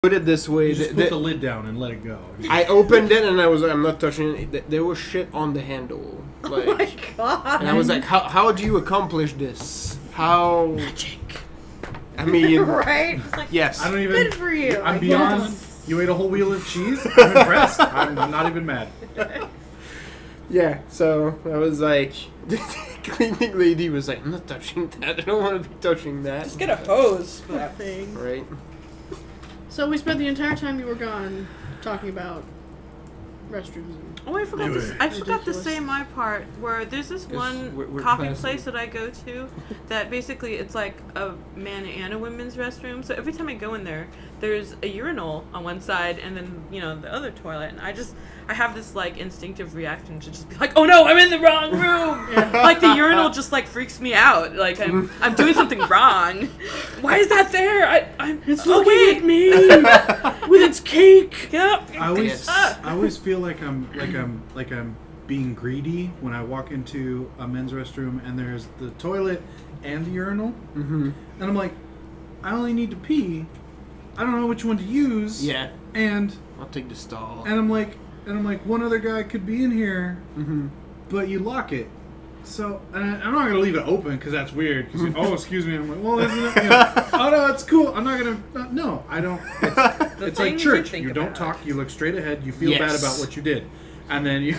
Put it this way. You just put the lid down and let it go. I opened it and I was like, I'm not touching it. There was shit on the handle. Like, oh my god. And I was like, how do you accomplish this? How... Magic. I mean... right? It's like, yes. I don't even... Good for you. I'm beyond... You ate a whole wheel of cheese? I'm impressed. I'm not even mad. Yeah, so I was like... The cleaning lady was like, I'm not touching that. I don't want to be touching that. Just get a hose for that thing. Right. So we spent the entire time you were gone talking about restrooms. Oh, I forgot to. I forgot to say my part where there's this one coffee place that I go to that basically it's like a man and a women's restroom. So every time I go in there, there's a urinal on one side and then the other toilet, and I have this like instinctive reaction to just be like, oh no, I'm in the wrong room. Yeah. Like the urinal just like freaks me out. Like I'm doing something wrong. Why is that there? It's looking at me with its cake. Yep. I always feel like I'm being greedy when I walk into a men's restroom and there's the toilet and the urinal, and I'm like, I only need to pee. I don't know which one to use. Yeah. And I'll take the stall. And I'm like, one other guy could be in here, but you lock it. So I'm not gonna leave it open because that's weird. Cause oh, excuse me. I'm like, well, isn't it? Oh no, it's cool. I'm not gonna. No, I don't. It's like church. You don't talk. You look straight ahead. You feel bad about what you did, and then you.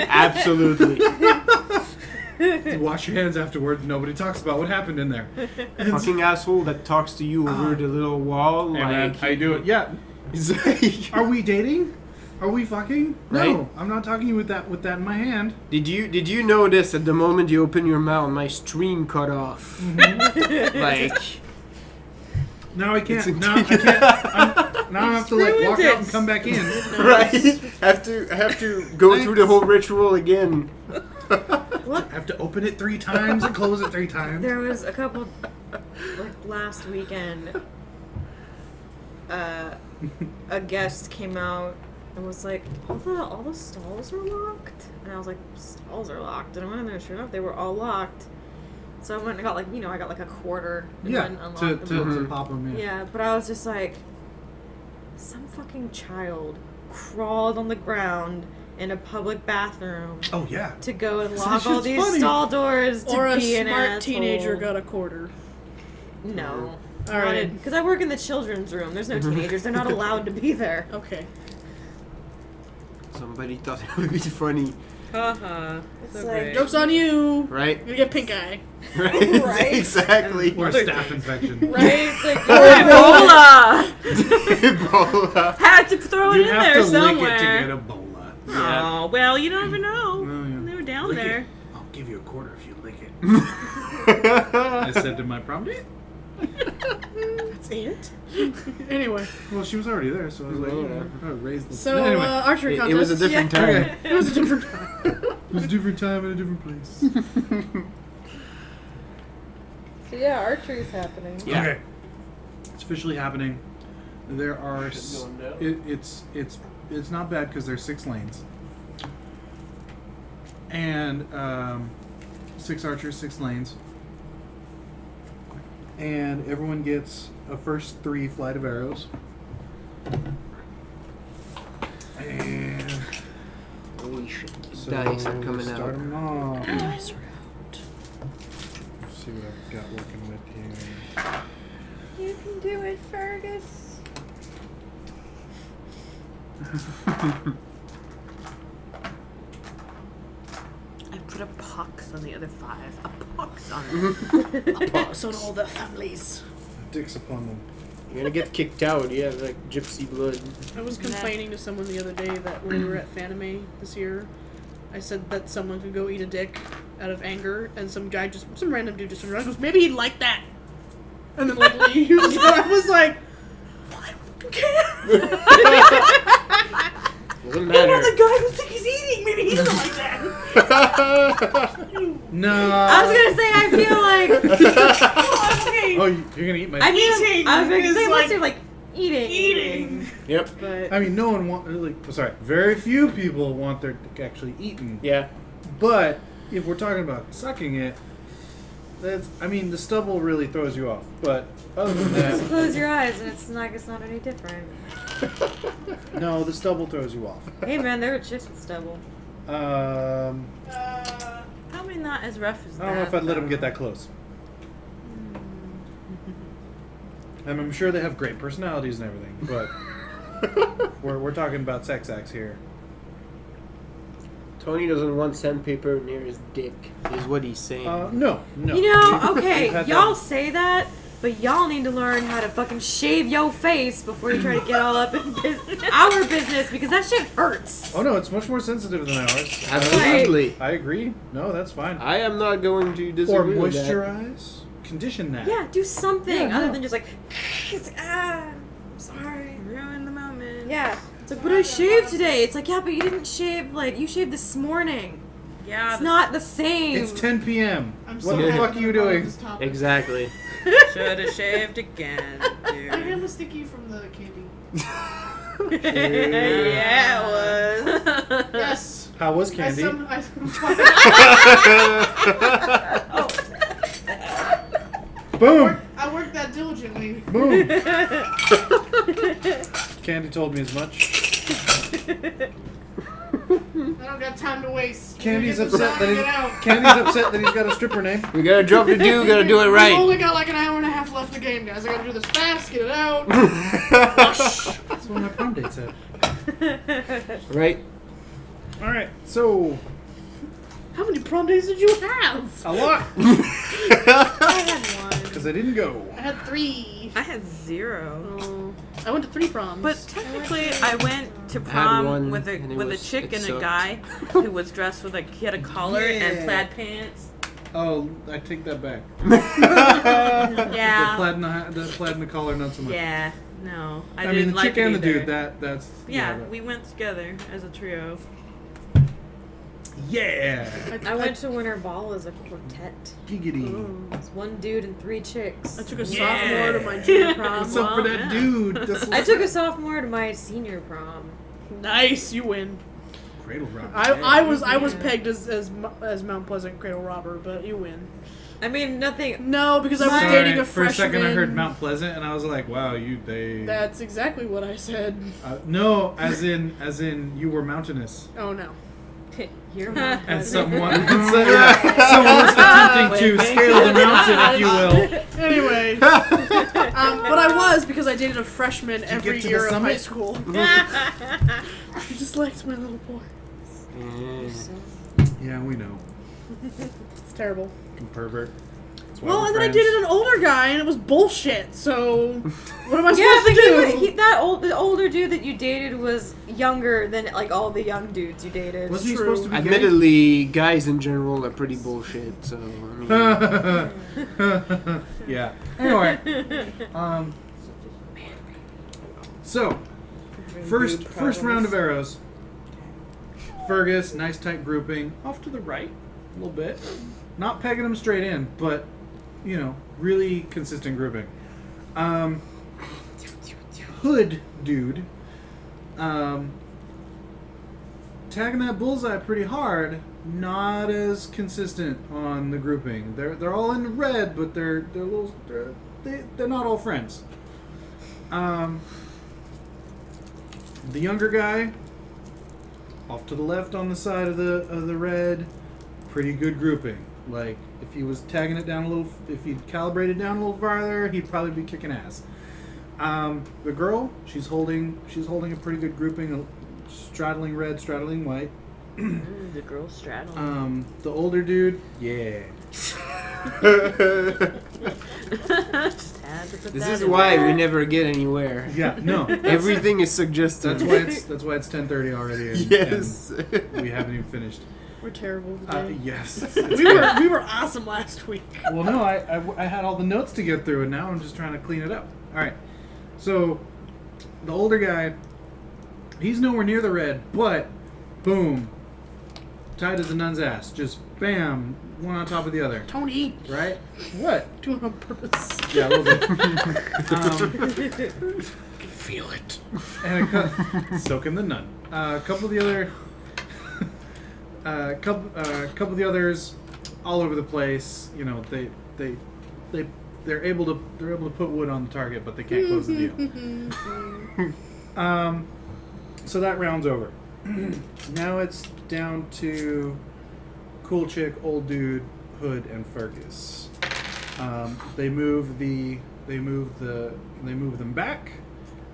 Absolutely. You wash your hands afterwards. Nobody talks about what happened in there. Fucking asshole that talks to you over the little wall. Hey, like man, how you doing? Yeah. Are we dating? Are we fucking? Right? No, I'm not talking with that in my hand. Did you notice at the moment you open your mouth, my stream cut off? Like. Now I can't. Now I can't. Now I have to like walk out and come back in. Right. I have to go through the whole ritual again. I have to open it 3 times and close it 3 times. There was a couple, like last weekend, a guest came out and was like, all the stalls are locked? And I was like, stalls are locked. And I went in there, sure enough, they were all locked. So I went and got like, I got like a quarter and went and unlocked them. To pop them in. Yeah, but I was just like, some fucking child crawled on the ground in a public bathroom. Oh yeah. To go and lock all these stall doors to or be a an smart asshole. teenager got a quarter. No. All right. Because I work in the children's room. There's no teenagers. They're not allowed to be there. Okay. Somebody thought it would be funny. It's so like, joke's on you. Right. You get pink eye. Right. Right. Exactly. Or a staph infection. right? It's like, Ebola. Ebola. Had to throw it in there You somewhere. have to lick it to get Ebola. Yeah. Oh well, you never know. Oh, yeah. They were down Lick there. it. I'll give you a quarter if you lick it. I said to my prom date. That's it. Anyway. Well, she was already there, so I was like, I raised the. So anyway, archery contest. It was a different time. Okay. It was a different time. It was a different time and a different place. so yeah, archery's happening. Yeah. Okay. It's officially happening. There are. It's not bad because there's 6 lanes. And 6 archers, 6 lanes. And everyone gets a first 3 flight of arrows. And Holy shit. so Dice are coming start out. them off. Dice are out. Let's see what I've got working with here. You can do it, Fergus. I put a pox on the other 5. A pox on it. A box on all the families. Dicks upon them. You're gonna get kicked out. You have like gypsy blood. I was complaining to someone the other day that when we were at Fanime this year, I said that someone could go eat a dick out of anger, and some random dude just turned around and goes, maybe he'd like that. And then like leaves. And I was like, well, I don't care. Doesn't matter. Well, the guy who thinks he's eating, maybe he doesn't like that. No. I was gonna say, I feel like. Okay. Oh, you're gonna eat my. I mean, Eating I was gonna is say, like- unless you're like eating. Eating. Yep. But I mean, no one very few people want their dick actually eaten. Yeah. But if we're talking about sucking it, I mean, the stubble really throws you off, but other than that, Just close your eyes and it's not any different. no, the stubble throws you off. Hey man, there were chicks with stubble. Probably not as rough as that. I don't know if I'd let them get that close. And I'm sure they have great personalities and everything, but we're talking about sex acts here. Tony doesn't want sandpaper near his dick, is what he's saying. No. You know, We've okay, had y'all that. say that, but y'all need to learn how to fucking shave your face before you try to get all up in our business, because that shit hurts. Oh no, it's much more sensitive than ours. Absolutely. I agree. No, that's fine. I am not going to Or disagree with that. moisturize, condition that. Yeah, do something Yeah, other no. than just like, I'm sorry. Ruin the moment. Yeah. It's like, but I shaved today. It's like, yeah, but you didn't shave, like, you shaved this morning. Yeah. It's not the same. It's 10 p.m. I'm What so the happy fuck are you about doing? this topic. Exactly. Should have shaved again, I dude. am a sticky from the candy. Yeah, it was. Yes. How was candy? Boom! I worked that diligently. Boom! Candy told me as much. I don't got time to waste. Candy's Get this upset out that and get out. Candy's upset that he's got a stripper name. We got a job to do, gotta do it We've right. only got like an hour and a half left in the game, guys. I gotta do this fast, get it out. That's what my prom date said. Right? Alright, so How many prom days did you have? a lot. I had one. Because I didn't go. I had 3. I had 0. Oh. I went to 3 proms. But technically, I went to had prom one, with and it a was- chick it and a sucked. guy who was dressed with he had a collar Yeah. and plaid pants. Oh, I take that back. Yeah. The plaid and the collar, not so much. Yeah. No, I I mean, didn't the like chick it and the either. dude, that's... Yeah, we went together as a trio. Yeah! I went to Winter Ball as a quartet. Giggity. It's one dude and 3 chicks. I took a Yeah. sophomore to my junior prom. What's up for that dude? That's I took a sophomore to my senior prom. Nice, you win. Cradle rock. I was pegged as Mount Pleasant cradle robber, but you win. I mean, nothing. No, because I was Sorry, dating a for a freshman. second I heard Mount Pleasant and I was like, wow, they... That's exactly what I said. no, as in you were mountainous. Oh no. You're And someone was attempting to scale the mountain, if you will. Anyway, but I was because I dated a freshman you every get to the year of summit? high school. He just likes my little boy. Yeah, we know. It's terrible. You pervert. That's why Well, we're and then I friends. dated an older guy, and it was bullshit. So, what am I Yeah, supposed to do? but the older dude that you dated was younger than like all the young dudes you dated. Wasn't he True. supposed to be gay? Admittedly, guys in general are pretty bullshit, so, I mean... Yeah. Anyway. So, first round of arrows. Fergus, nice tight grouping. Off to the right, a little bit. Not pegging them straight in, but, you know, really consistent grouping. Hood dude. Tagging that bullseye pretty hard. Not as consistent on the grouping. They're all in red, but they're not all friends. The younger guy, off to the left on the side of the red, pretty good grouping. Like if he was tagging it down a little, if he'd calibrated down a little farther, he'd probably be kicking ass. The girl, she's holding a pretty good grouping, straddling red, straddling white. The girl straddling. The older dude, yeah. Just had to put This that is in why there. we never get anywhere. Yeah, no. Everything is suggested. That's why it's 10:30 already. And, Yes. and we haven't even finished. We're terrible today. Yes. We were awesome last week. Well, no, I had all the notes to get through, and now I'm just trying to clean it up. All right. So, the older guy, he's nowhere near the red, but boom, tight as a nun's ass. Just bam, one on top of the other. Tony, Right? What? doing it on purpose. Yeah, a little bit. I can feel it. And soaking the nun. A couple of the other, couple of the others, all over the place. You know, they're able to put wood on the target, but they can't close the deal. So that round's over. Now it's down to Cool Chick, Old Dude, Hood, and Fergus. They move them back,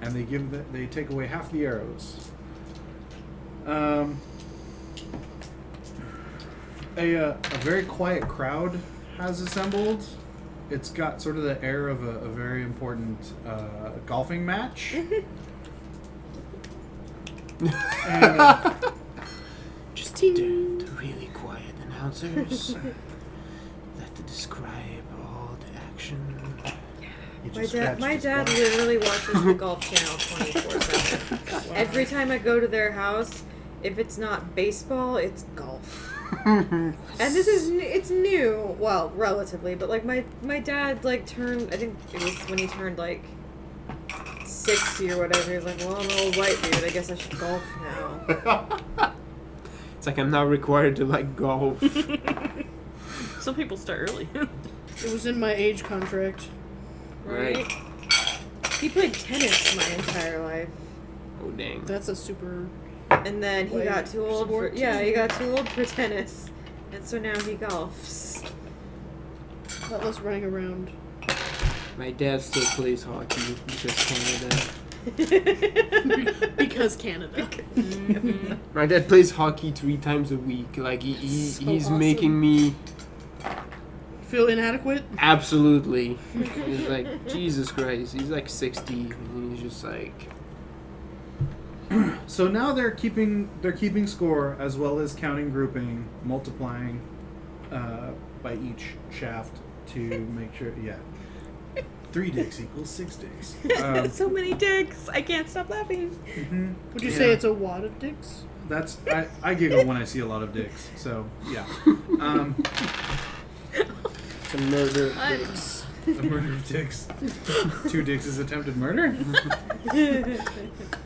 and they take away half the arrows. A very quiet crowd has assembled. It's got sort of the air of a very important golfing match. And, just the really quiet announcers that describe all the action. My dad literally watches the Golf Channel 24/7. Every time I go to their house, if it's not baseball, it's golf. And it's new, well, relatively, but like my dad like turned, I think it was when he turned like 60 or whatever. He was like, well, I'm an old white dude, I guess I should golf now. It's like I'm not required to like golf. Some people start early. It was in my age contract. Right? He played tennis my entire life. Oh dang. That's a super... And then he got too old for he got too old for tennis, and so now he golfs. Not less running around. My dad still plays hockey because Canada. Because Canada. Mm-hmm. My dad plays hockey 3 times a week. Like he's awesome. making me Feel inadequate? absolutely. He's like Jesus Christ. He's like 60, and he's just like. so now they're keeping score as well as counting, grouping, multiplying by each shaft to make sure. Yeah, 3 dicks equals 6 dicks. So many dicks. I can't stop laughing. Mm-hmm. Would you say it's a wad of dicks? That's I giggle when I see a lot of dicks. So yeah. It's a murder of dicks. A murder of dicks. 2 dicks is attempted murder. In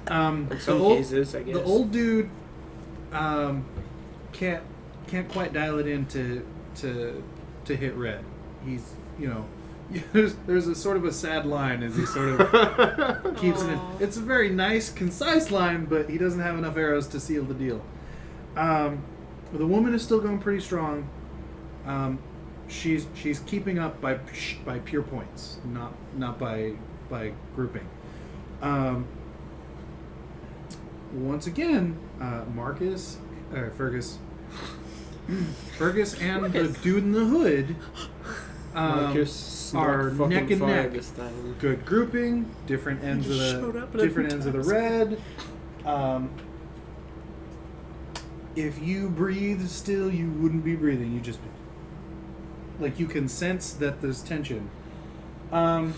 some cases, I guess. The old dude can't quite dial it in to hit red. He's there's a sort of a sad line as he sort of keeps it in. It's a very nice, concise line, but he doesn't have enough arrows to seal the deal. The woman is still going pretty strong. She's keeping up by pure points, not by grouping. Once again, Fergus and the dude in the hood are neck and neck. Good grouping, different ends of the red. If you breathe still, you wouldn't be breathing. You just you can sense that there's tension. I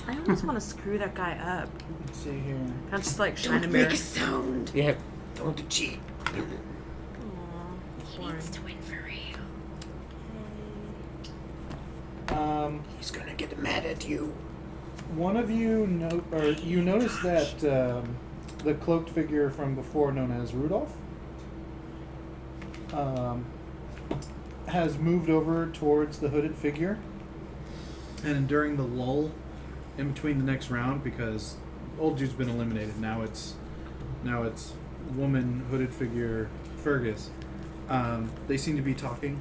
almost want to screw that guy up. Let's see here. I'll just shine a mirror. Make a sound. Yeah, don't cheat. He needs to win for real. He's gonna get mad at you. One of you notice that the cloaked figure from before, known as Rudolph, has moved over towards the hooded figure, and during the lull in between the next round, because old dude's been eliminated, now it's woman hooded figure Fergus. They seem to be talking,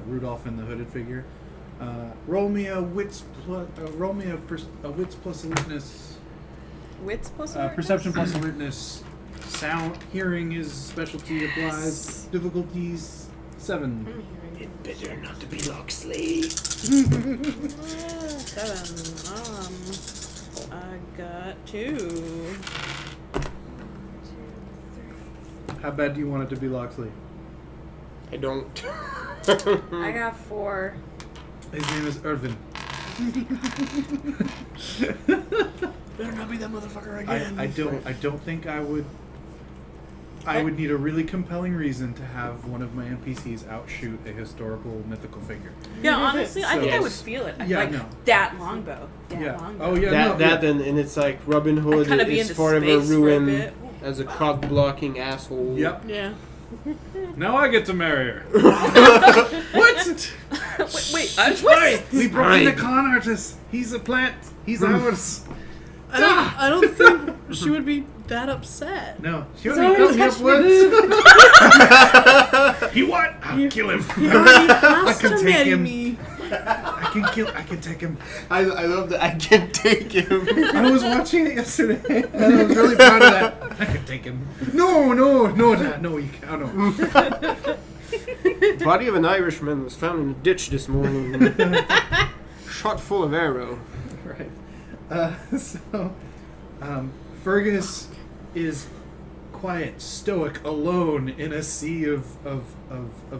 Rudolph and the hooded figure. Roll me a wits plus alertness. Wits plus alertness? Perception plus alertness. Sound hearing is specialty applies. Difficulties 7. It better not to be Loxley. 7. I got 2. How bad do you want it to be Loxley? I don't. I got 4. His name is Irvin. Better not be that motherfucker again. I don't think I would. I would need a really compelling reason to have one of my NPCs outshoot a historical mythical figure. Yeah, honestly, I think I would Yes. feel it. Yeah, like no. that longbow. Yeah. Longbow. Oh yeah. That and it's like Robin Hood kinda be is into forever space for a ruined bit. as a cock blocking asshole. Yep. Yeah. Now I get to marry her. What? wait, That's right. We brought in the con artist. He's a plant. He's ours. I don't think she would be that upset. No, she He's already already cut me up touched once. He what? I'll kill him. He already has can to take marry him. me. I can take him. I love that I can take him. I was watching it yesterday, and I was really proud of that. I can take him. No, Dad. No, you can't. No. The body of an Irishman was found in a ditch this morning. Shot full of arrow. Right. Fergus is quiet, stoic, alone in a sea of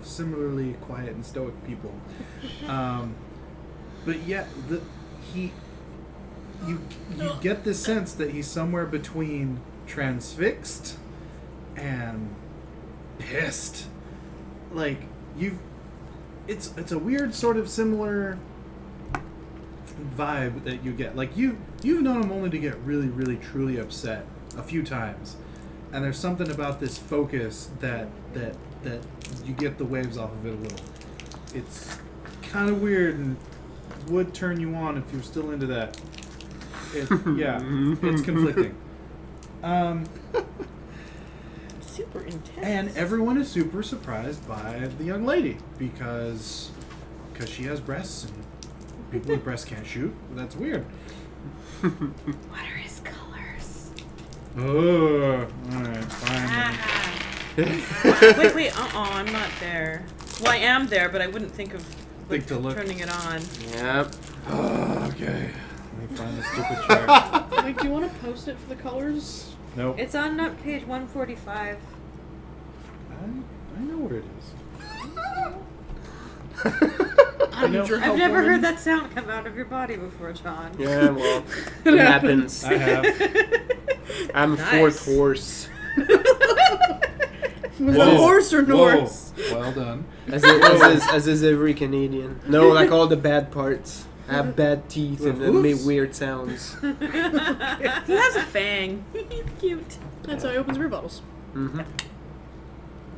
similarly quiet and stoic people. But yet, you get the sense that he's somewhere between transfixed and pissed. Like it's a weird sort of similar vibe that you get. Like you've known him only to get really, really, truly upset a few times, and there's something about this focus that you get the waves off of it a little. It's kind of weird and would turn you on if you're still into that. Yeah, it's conflicting. Super intense. And everyone is super surprised by the young lady because she has breasts and people with breasts can't shoot. That's weird. What are his colors? Oh, alright, fine. Wait, I'm not there. Well, I am there, but I wouldn't think of turning it on. Yep. Oh, okay. Let me find the stupid chair. Like, do you want to post it for the colors? Nope. It's on page 145. I know where it is. I need your help, I've never woman. heard that sound come out of your body before, John. Yeah, well, it happens. I have. I'm a Nice. fourth horse. Was it horse or Norse? Whoa. Well done. As is every Canadian. No, like all the bad parts. I have bad teeth and then make weird sounds. He has a fang. He's cute. That's how he opens beer bottles. Mm-hmm.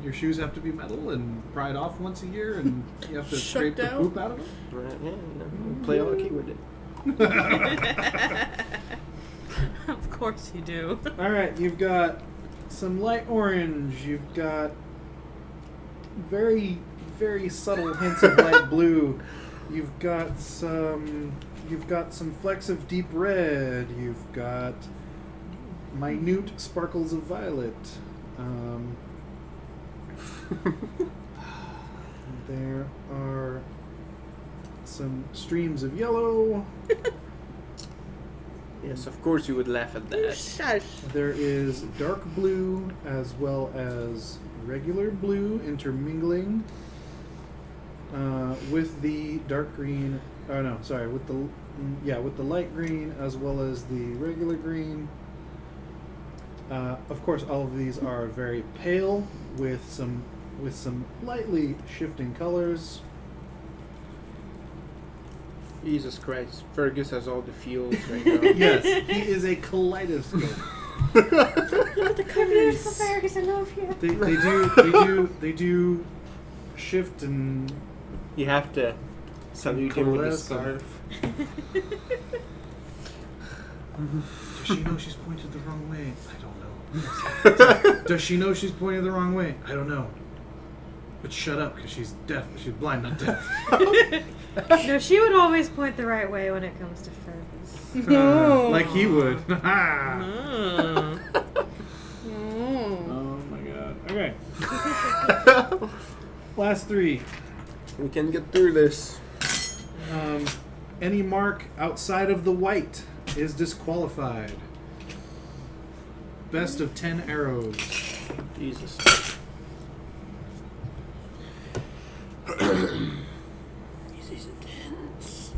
Your shoes have to be metal and pried off once a year, and you have to scrape the Shucked out. poop out of them. Right, yeah, we play hockey with it. Of course you do. All right, you've got some light orange. You've got very, very subtle hints of light blue. You've got some flecks of deep red. You've got minute sparkles of violet. There are some streams of yellow. Yes, of course you would laugh at that. Shush. There is dark blue as well as regular blue intermingling with the dark green. Oh no, sorry, with the light green as well as the regular green. Of course, all of these are very pale with some lightly shifting colors. Jesus Christ, Fergus has all the feels right now. Yes, he is a kaleidoscope. Look at the colors. Fergus, I love you. They do shift and You have to salute him with a coalesce scarf. Does she know she's pointed the wrong way? I don't know. Does she know she's pointed the wrong way? I don't know. But shut up, because she's deaf. She's blind, not deaf. No, she would always point the right way when it comes to Fergus. No. Like he would. Mm. Oh my god. Okay. Last three. We can get through this. Any mark outside of the white is disqualified. Best of 10 arrows. Jesus. This is intense.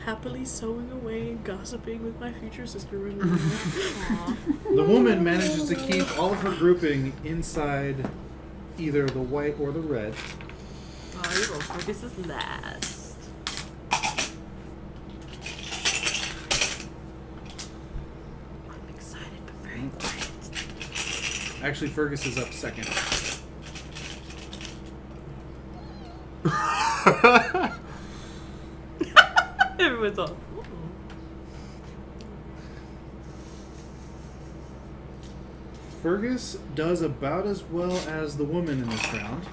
Happily sewing away and gossiping with my future sister. The woman manages to keep all of her grouping inside either the white or the red. Oh, you will focus is last. I'm excited but very quiet. Actually, Fergus is up second. Everyone's all. Fergus does about as well as the woman in this round,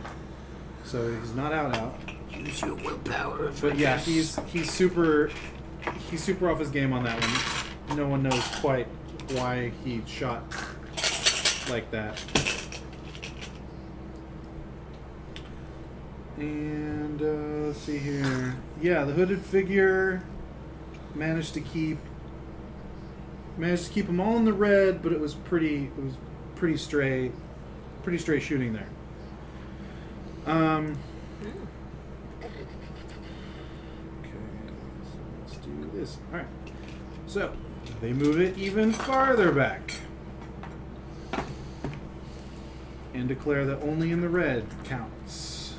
so he's not out. Use your willpower. But yeah, he's super off his game on that one. No one knows quite why he shot like that. And let's see here. Yeah, the hooded figure managed to keep them all in the red, but it was pretty stray shooting there. Okay, so let's do this. All right, so they move it even farther back and declare that only in the red counts.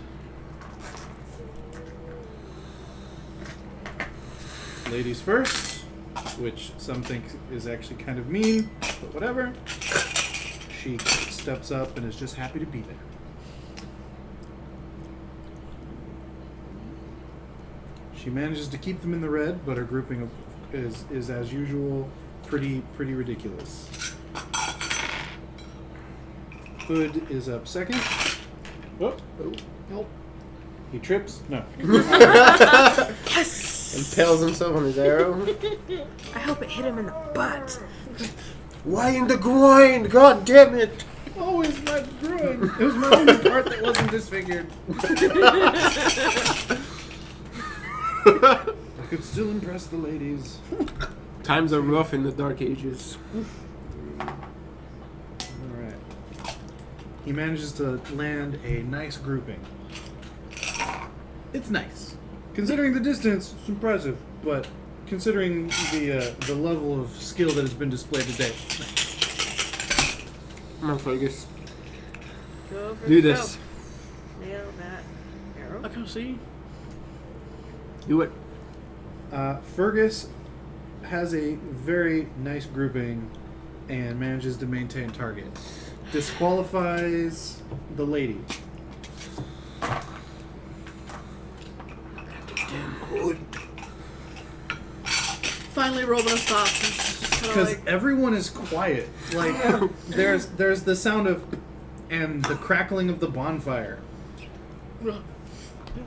Ladies first, which some think is actually kind of mean, but whatever. She steps up and is just happy to be there. She manages to keep them in the red, but her grouping is as usual pretty ridiculous. Hood is up second. Oh, help. He trips? No. Yes! Impales himself on his arrow. I hope it hit him in the butt. Why in the groin? God damn it! Always my groin. It was my only part that wasn't disfigured. I could still impress the ladies. Times are rough in the Dark Ages. Alright. He manages to land a nice grouping. It's nice. Considering the distance, it's impressive, but considering the level of skill that has been displayed today, it's nice. Come on, Fergus. Go for Do the this. scope. Nail that arrow. I can see. Do it. Fergus has a very nice grouping and manages to maintain target. Disqualifies the lady. Damn hood. Finally, Robin stops. Because Like, everyone is quiet. Like there's the sound of and the crackling of the bonfire. I don't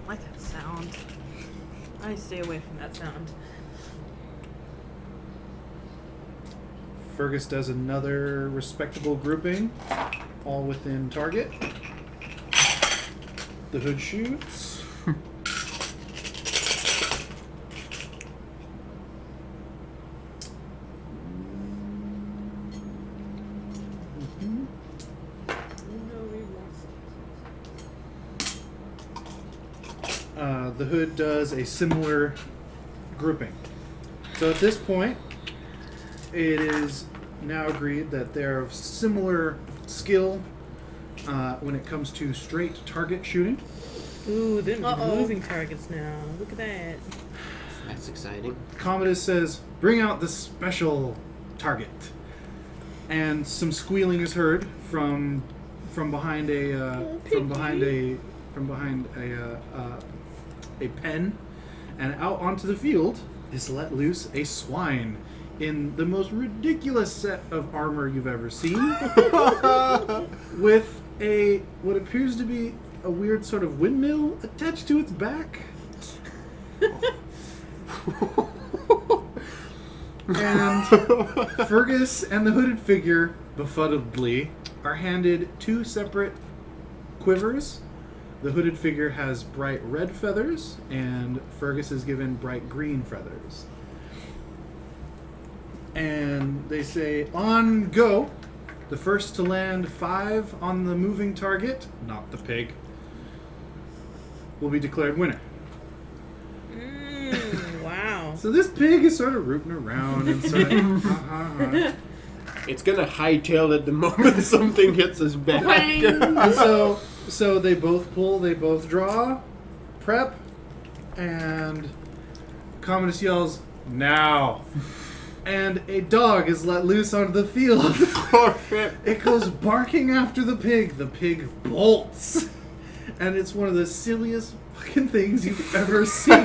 like that sound. I stay away from that sound. Fergus does another respectable grouping, all within target. The hood shoots. The hood does a similar grouping. So at this point, it is now agreed that they're of similar skill when it comes to straight target shooting. Ooh, they're moving targets now. Look at that. That's exciting. Commodus says, "Bring out the special target," and some squealing is heard from behind a pen, and out onto the field is let loose a swine in the most ridiculous set of armor you've ever seen, with what appears to be a weird sort of windmill attached to its back. And Fergus and the hooded figure, befuddledly, are handed two separate quivers. The hooded figure has bright red feathers, and Fergus is given bright green feathers. And they say, on go! The first to land 5 on the moving target, not the pig, will be declared winner. Wow. So this pig is sort of rooting around and sort of... It's gonna hightail at the moment something hits us back. And so they both pull, they both draw, prep, and Commodus yells, "Now!" and a dog is let loose onto the field. Oh shit! It goes barking after the pig. The pig bolts. And it's one of the silliest fucking things you've ever seen.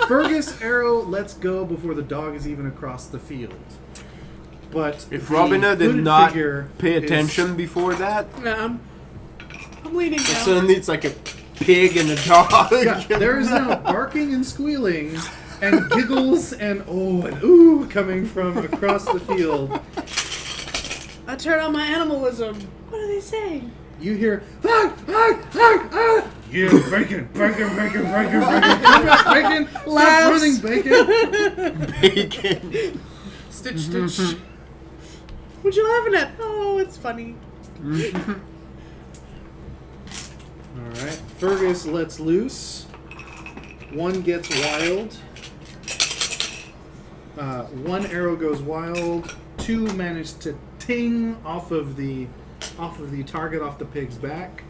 Fergus Arrow lets go before the dog is even across the field. But if Robina did not pay attention before that, I'm leaning down. suddenly it's like a pig and a dog. Yeah, there is now barking and squealing and giggles and ooh coming from across the field. I turn on my animalism. What are they saying? You hear, yeah, bacon, stop running, bacon. Bacon. Stitch. What you laughing at? Oh, it's funny. Alright, Fergus lets loose. One gets wild. One arrow goes wild. Two manage to ting off of the target, off the pig's back.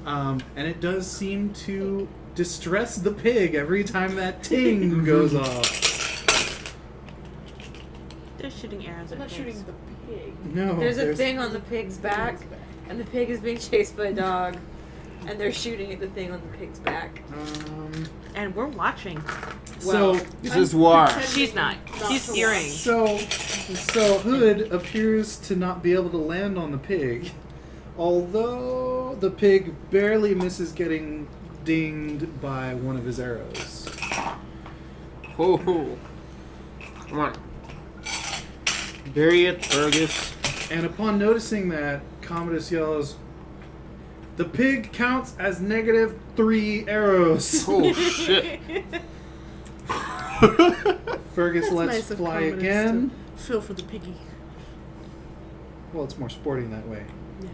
And it does seem to distress the pig every time that ting goes off. They're shooting arrows at I'm not pigs. shooting the pig. No. There's a thing on the pig's back, and the pig is being chased by a dog, and they're shooting at the thing on the pig's back. And we're watching. So This is war. She's not. She's hearing. So Hood appears to not be able to land on the pig, although the pig barely misses getting dinged by one of his arrows. Ho ho. Come on. Bury it, Fergus. And upon noticing that, Commodus yells, "The pig counts as -3 arrows." Oh shit. Fergus That's lets nice of fly Commodus again. to feel for the piggy. Well, it's more sporting that way. Yeah.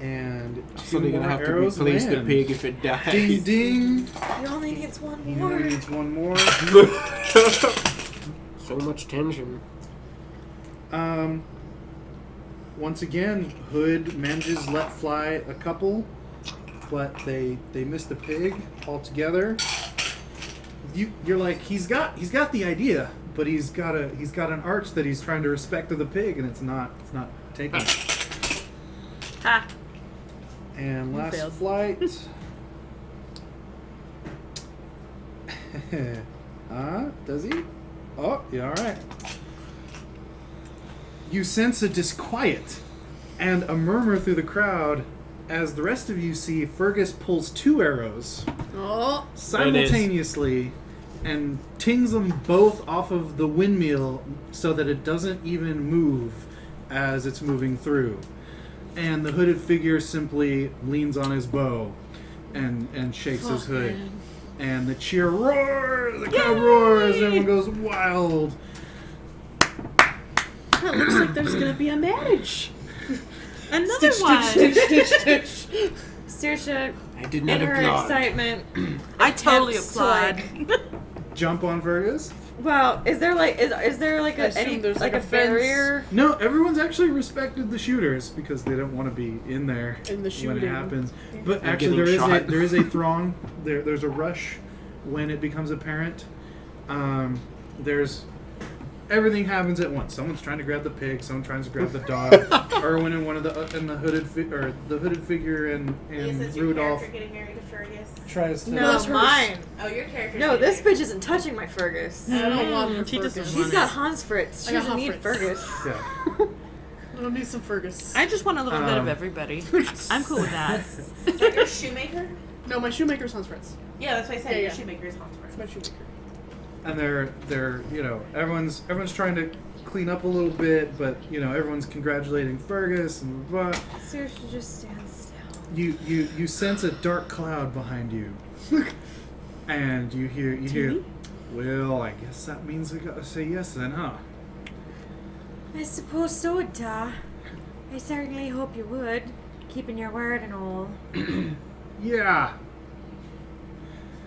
And So two they're gonna more have to arrows replace the land. pig if it dies. Ding ding. He only needs one He more. only needs one more. So much tension. Once again, Hood manages let fly a couple, but they miss the pig altogether. You're like, he's got the idea, but he's got an arch that he's trying to respect to the pig, and it's not taking. Ha! And last failed. flight. Does he? Oh, yeah, all right. You sense a disquiet and a murmur through the crowd as the rest of you see Fergus pulls 2 arrows Oh, simultaneously and tings them both off of the windmill so that it doesn't even move as it's moving through. And the hooded figure simply leans on his bow and shakes his hood. man. And the cheer roars, the crowd roars, everyone goes wild. It looks like there's gonna be a marriage. Another one! Saoirse, I did in not her applaud. excitement, I totally attempts to, applaud. Jump on Fergus? well, is there like I assume there's like a a fence. barrier? No, everyone's actually respected the shooters because they don't want to be in there In the when shooting. it happens. But And actually, getting shot. there is a throng. There's a rush when it becomes apparent. There's everything happens at once. Someone's trying to grab the pig. Someone tries to grab the dog. Erwin and one of the hooded figure and Is your Rudolph character getting married to Fergus? tries to. No, that's hers. mine. Oh, your character. No, this bitch isn't touching my Fergus. I don't want her She doesn't Fergus. want She's got Hans Fritz. I She got doesn't need Hans Fritz. Fergus. Yeah. I don't need some Fergus. I just want a little bit of Um, everybody. I'm cool with that. Is that your shoemaker? No, my shoemaker's Hans Fritz. Yeah, that's what I said. Yeah, Your yeah. shoemaker is Hans It's my Fritz. shoemaker. And they're everyone's trying to clean up a little bit, but everyone's congratulating Fergus and blah. Saoirse, just stand still. You sense a dark cloud behind you, and you hear. Well, I guess that means we gotta say yes then, huh? I suppose so, Da. I certainly hope you would. Keeping your word and all. Yeah.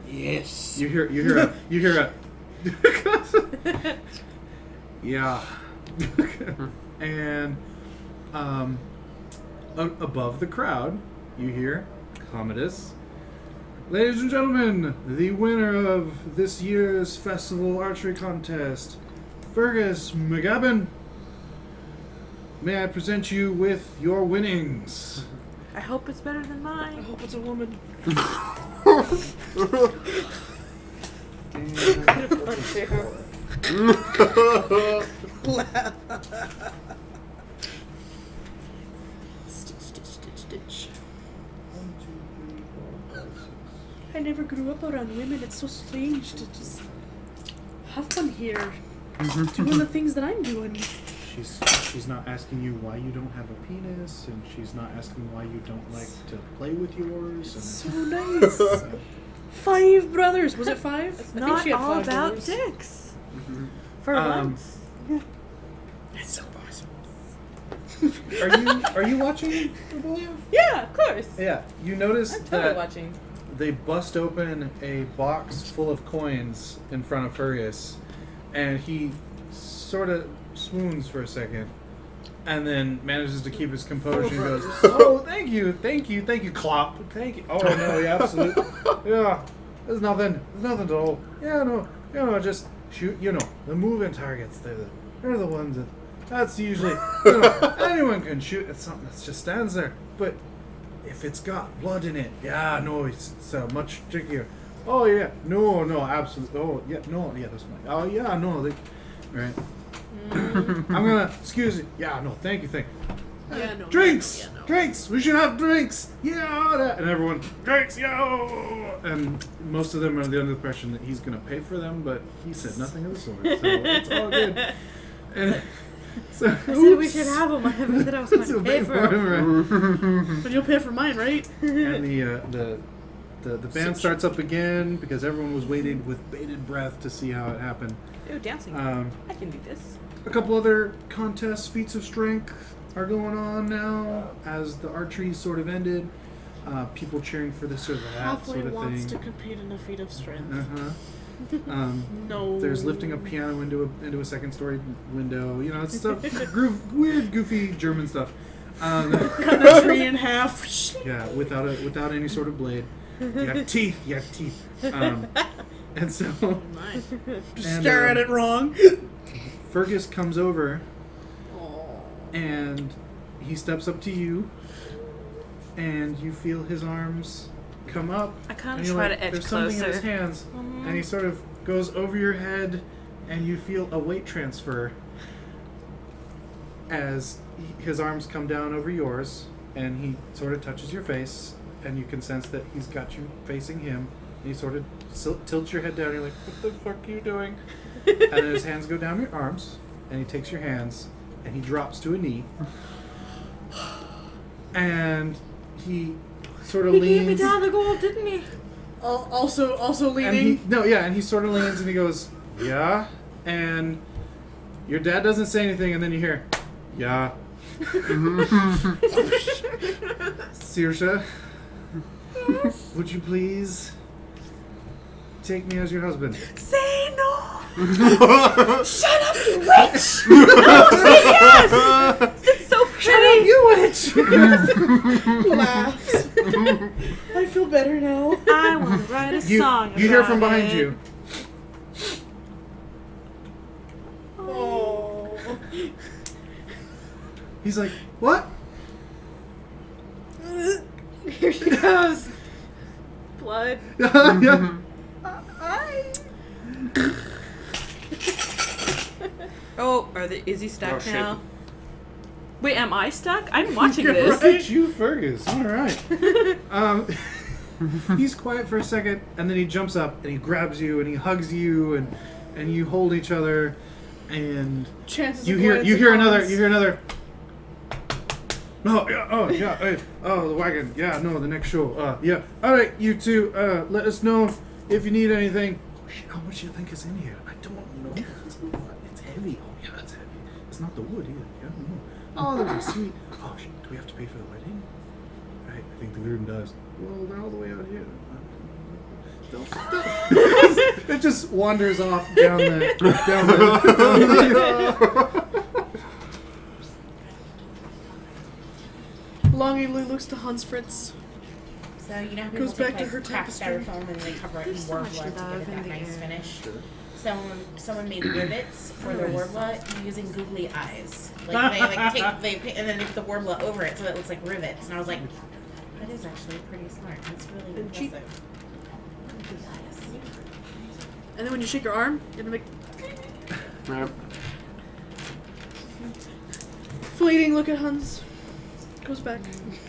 Yes. You hear a. Yeah. And above the crowd, you hear Commodus. Ladies and gentlemen, the winner of this year's festival archery contest, Fergus McGabbin, may I present you with your winnings? I hope it's better than I mine. hope it's a woman. Stitch. I never grew up around women. It's so strange to just have fun here, doing the things that I'm doing. She's not asking you why you don't have a penis, and she's not asking why you don't like to play with yours. It's so nice. 5 brothers. Was it 5? It's not all about dicks. For once. That's so awesome. Are you watching, Rebellia? Yeah, of course. Yeah, you notice I'm totally that watching. they bust open a box full of coins in front of Fergus, and he sort of swoons for a second, and then manages to keep his composure and goes, "Oh, thank you, Clop, thank you. Oh no, yeah, absolutely, yeah. There's nothing at all. Yeah, no, just shoot. You know, the moving targets. They're the ones that's usually anyone can shoot at something that just stands there, but." If it's got blood in it, yeah, no, it's much trickier. Oh yeah, no, absolutely. Oh yeah, no, yeah, that's my. Oh yeah, no, right. I'm gonna excuse you. Yeah, no, thank you. Yeah, no. Drinks, Yeah, no. drinks. We should have drinks. Yeah, and everyone drinks. Yo, and most of them are under the impression that he's gonna pay for them, but he said nothing of the sort. So it's all good. And so, I said we should have them. I haven't said I was going to pay for them. But you'll pay for mine, right? And the band starts up again because everyone was waiting with bated breath to see how it happened. Ooh, dancing. I can do this. A couple other contests, feats of strength are going on now as the archery sort of ended. People cheering for this or that Halfway sort of wants thing. to compete in a feat of strength. No. There's lifting a piano into a second story window. You know, it's stuff, weird, goofy German stuff. Cut a tree in half. Yeah, without any sort of blade. You have teeth. And so Just stare at it wrong. Fergus comes over, and he steps up to you, and you feel his arms come up. I kind of try to edge There's closer. something in his hands, and he sort of goes over your head, and you feel a weight transfer as his arms come down over yours, and he sort of touches your face, and you can sense that he's got you facing him. And he sort of tilts your head down, and you're like, what the fuck are you doing? And then his hands go down your arms, and he takes your hands, and he drops to a knee, and he sort of leans. He gave me down the gold, didn't he? Also leaning. And he sort of leans and he goes, yeah. And your dad doesn't say anything, and then you hear, yeah. Saoirse, would you please take me as your husband? Say no! Shut up, you witch! No, say yes! It's so pretty! You witch! Laughs. I feel better now. I want to write a song You hear about from behind it. you. Oh. He's like, what? Here she goes. Blood. Yeah. Oh, is he stuck Oh, shit. now? Wait, am I stuck? I'm watching Look this. at you, Fergus. All right. He's quiet for a second, and then he jumps up and he grabs you and he hugs you, and you hold each other, and Chances you of hear coincidence. another. Oh yeah, hey, the wagon. Yeah, no, the next show. Yeah. All right, you two. Let us know if you need anything. Oh, shit, how much do you think is in here? I don't know. It's heavy. Oh yeah, it's heavy. It's not the wood either. Yeah, no. Oh, that'd be sweet. Oh shit, do we have to pay for the wedding? Right, I think the Gruden does. Well, they're all the way out here. It just wanders off down the. Longingly looks to Hans Fritz. So you know how Goes people back to take her like cracked tapestry. styrofoam and they cover it in There's so warm much blood to love give it in that the nice air. finish. Sure. So someone made rivets for their Warbler using googly eyes. Like they and then they put the Warbler over it so it looks like rivets. And I was like, that is actually pretty smart. That's really impressive. Googly eyes. And then when you shake your arm, it'll make Right. fleeting look at Hans. Goes back.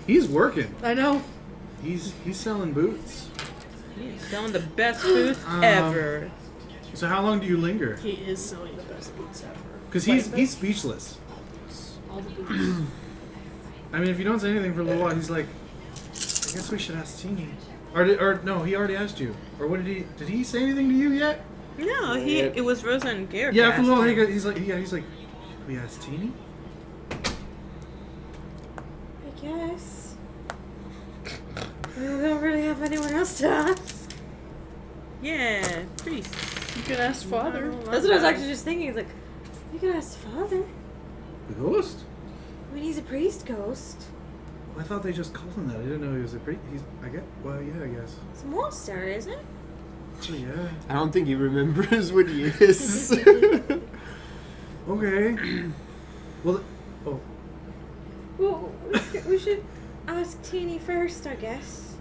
He's working. I know. He's selling boots. He's selling the best boots ever. So how long do you linger? He is selling the best boots ever. Because he's speechless. All the boots. I mean, if you don't say anything for a little while, he's like, I guess we should ask Teeny. Or no, he already asked you. Or what did he say anything to you yet? No, it was Rosa and Garrett. Yeah, for a little while, he's like, can we ask Teeny? I guess. We don't really have anyone else to ask. Yeah, priest. You can ask Father. That's what I was actually just thinking. It's like, you could ask Father. The ghost? I mean, he's a priest ghost. Well, I thought they just called him that. I didn't know he was a priest. I guess. It's a monastery, isn't it? Oh, yeah. I don't think he remembers what he is. Okay. Well, Well, we should ask Teeny first, I guess.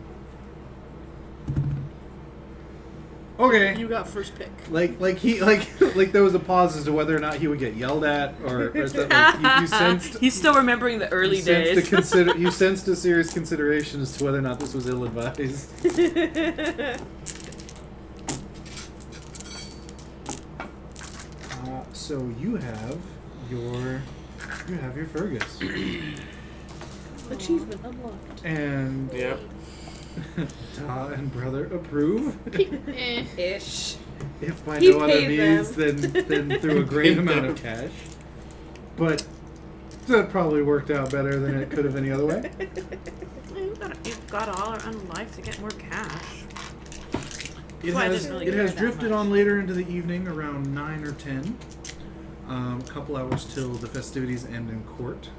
okay. You got first pick. Like there was a pause as to whether or not he would get yelled at or that, like, you sensed. He's still remembering the early days. You sensed a serious consideration as to whether or not this was ill-advised. So you have your Fergus Achievement unlocked. and Yep. Da and brother approve. Ish. If by He no other paid means them. than through a great amount of cash. But that probably worked out better than it could have any other way. You've got all our own life to get more cash. It why I has, didn't really it care has that drifted much. on later into the evening, around 9 or 10. A couple hours till the festivities end in court.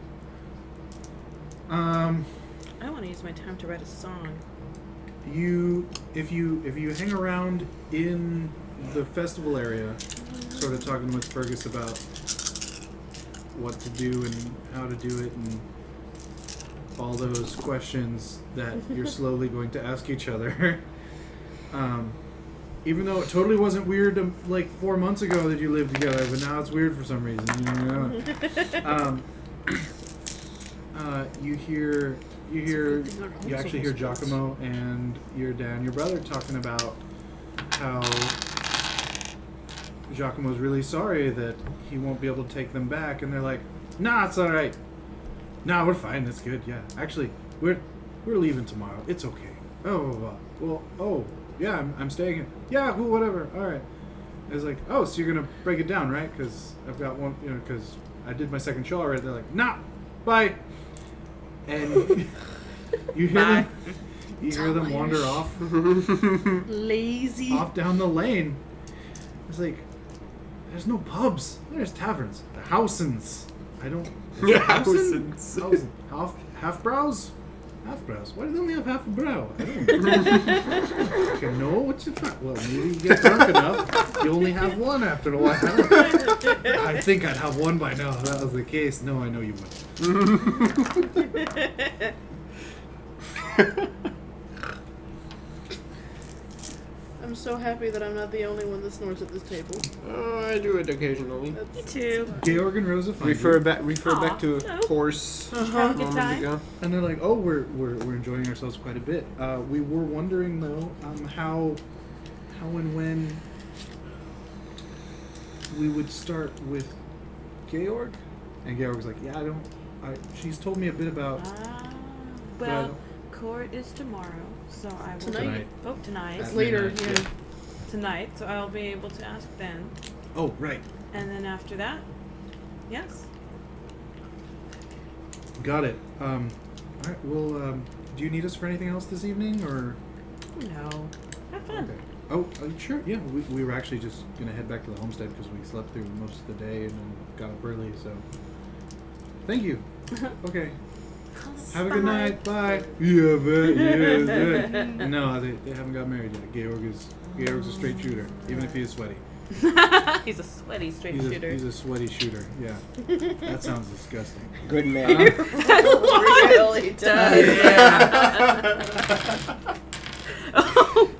I want to use my time to write a song. If you hang around in the festival area, sort of talking with Fergus about what to do and how to do it and all those questions that you're slowly going to ask each other. Even though it totally wasn't weird like 4 months ago that you lived together, but now it's weird for some reason. You actually hear Giacomo and your dad and your brother talking about how Giacomo's really sorry that he won't be able to take them back, and they're like, "Nah, it's all right. Nah, we're fine. It's good. Yeah, actually, we're leaving tomorrow. It's okay. Yeah, I'm staying. Yeah, cool, whatever. All right." It's like, "Oh, so you're gonna break it down, right? Because I've got one, because I did my second show already." They're like, "Nah, bye." And you hear them wander off, Lazy. off down the lane. It's like, there's no pubs. There's taverns. The Housens. I don't. Housens. Housen. Half brows. Half brows. Why do they only have half a brow? I don't okay, know what you're trying. Well, maybe you get drunk enough. You only have one after a while. I think I'd have one by now if that was the case. No, I know you wouldn't. I'm so happy that I'm not the only one that snores at this table. Oh, I do it occasionally. Me too. Georg and Rosa find Refer you, back to a course Have a good moments time. ago. and they're like, "Oh, we're enjoying ourselves quite a bit. We were wondering though, how and when we would start with Georg." And Georg's like, "Yeah, she's told me a bit about." Well, court is tomorrow, so I will. Tonight. Oh, tonight. It's At later, midnight, yeah. Tonight, so I'll be able to ask then. Oh, right. And then after that, yes. Got it. All right. Well, do you need us for anything else this evening, or? No. Have fun. Okay. Oh, sure. Yeah, we were actually just gonna head back to the homestead because we slept through most of the day and then got up early. So, thank you. Okay. Have a good night. Bye. Yeah, but yeah. No, they haven't got married yet. Georg's a straight shooter, even if he is sweaty. He's a sweaty straight He's shooter. a sweaty shooter. Yeah, that sounds disgusting. Good man. really does.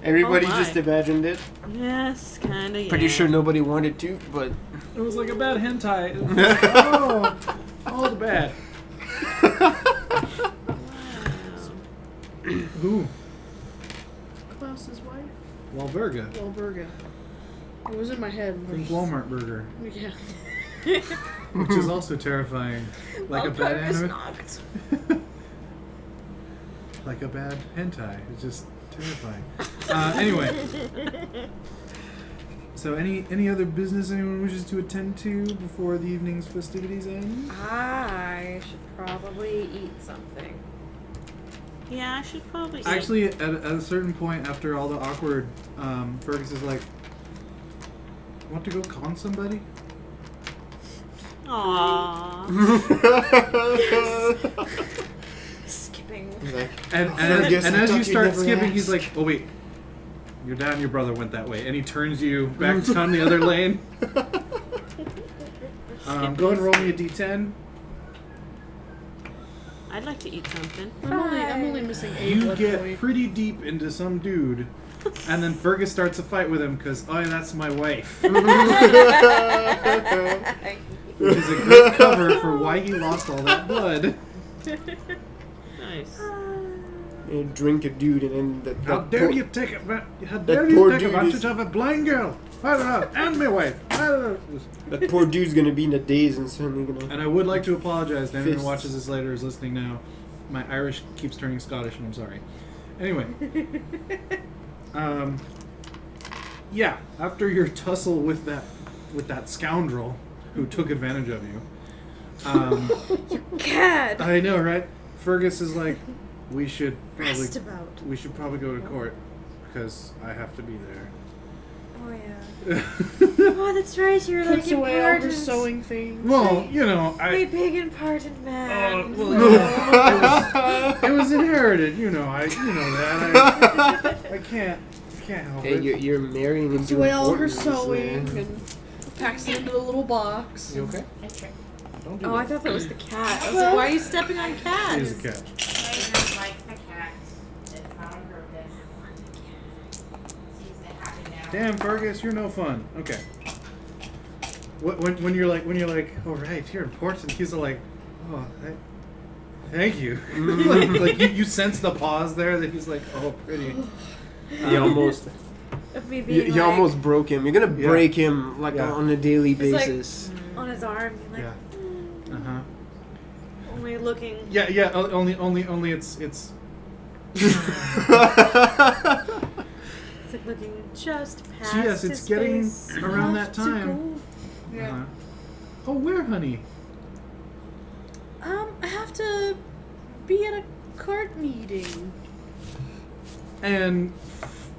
Everybody Oh my. just imagined it. Yes, kind of. Pretty sure nobody wanted to, but It was like a bad hentai. It was just, all the bad. Who? Klaus's wife? Wahlburger. Wahlburger. It was in my head. Think Walmart burger, Yeah. which is also terrifying. Like a bad anime. Like a bad hentai. It's just terrifying. Anyway. So any other business anyone wishes to attend to before the evening's festivities end? I should probably eat something. Yeah, I should probably. Actually, at a certain point after all the awkward, Fergus is like, want to go con somebody? Aww. Skipping. And as you start skipping, he's like, oh wait, your dad and your brother went that way. And he turns you back down the other lane. Go and roll me a d10. I'd like to eat something. I'm only missing 8 You blood get point. pretty deep into some dude. And then Fergus starts a fight with him because, oh, that's my wife. Which is a great cover for why he lost all that blood. Nice. You drink a dude and then How dare you take poor dude advantage is- of a blind girl? I don't know. And my wife. I don't know. that poor dude's gonna be in a daze and suddenly gonna. And I would like to apologize to anyone who Fists. watches this later or is listening now. My Irish keeps turning Scottish, and I'm sorry. Anyway. Yeah, after your tussle with that scoundrel who took advantage of you. Cad. I know, right? Fergus is like, we should Rest about. probably go to court because I have to be there. Oh yeah. Oh, that's right. You're like Puts away all her important. sewing things. Well, you know, A big important man. well, you know, it was inherited. You know, you know that. I can't help Hey, it. you're marrying Puts into away all her importance, sewing man. and packs it into the little box. You okay? I tricked. Don't do Oh, that. I thought that was the cat. I was like, why are you stepping on She cats? is a cat. I just like the cat. It's not on purpose. Seems to happen now. Damn, Fergus, you're no fun. Okay. When you're like, oh right, you're important. He's like, oh, thank you. like you sense the pause there that he's like, oh, pretty. He almost. Of me being You like, almost broke him. You're gonna Yeah. break him like Yeah. on a daily He's like- basis. on his arm, being like, Yeah. Uh huh. only looking. Yeah. Only it's. It's like looking just past. So yes, it's his getting face. around that To time. go. Yeah. Uh-huh. Oh, where, honey? I have to be at a cart meeting. And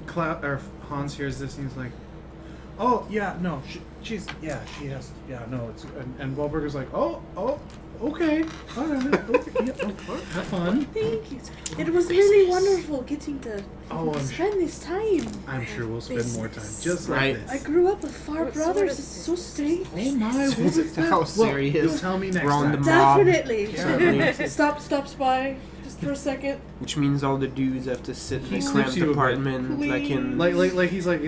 Hans hears this and he's like, "Oh yeah, no, she has, yeah, no, it's." And Wahlberger's like, "Oh, okay, all right, okay, yeah, have fun." Thank you. It was really wonderful getting to Oh, spend this time. I'm sure we'll spend more time just Right. like I this. grew up with 4 What brothers. sort It's of so strange. Oh my, what Is is it that? how Well, serious? you'll tell me next We're on the time. mob. Definitely. Yeah. Stop spy just for a second. Which means all the dudes have to sit in He a snips cramped you a bit. apartment, like in Like he's like,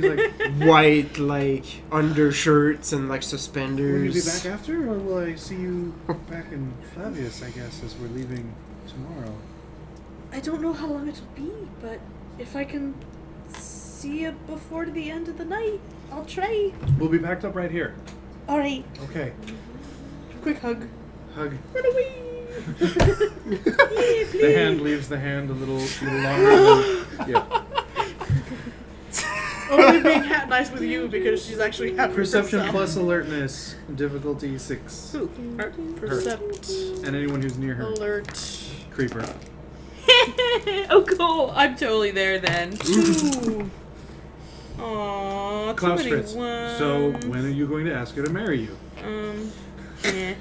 white, like undershirts and like will you suspenders. be back after, or will I see you back in Flavius? I guess as we're leaving tomorrow. I don't know how long it'll be, but if I can see you before the end of the night, I'll try. We'll be packed up right here. All right. Okay. Quick hug. Hug. Run away. The hand leaves the hand a little longer. Yeah. Only being nice with you because she's actually happy. Perception herself. plus alertness, difficulty 6. Ooh. Percept. And anyone who's near her. Alert. Creeper. Oh, cool. I'm totally there then. 2. Aww, too Klaus many Fritz. ones. So when are you going to ask her to marry you? Yeah.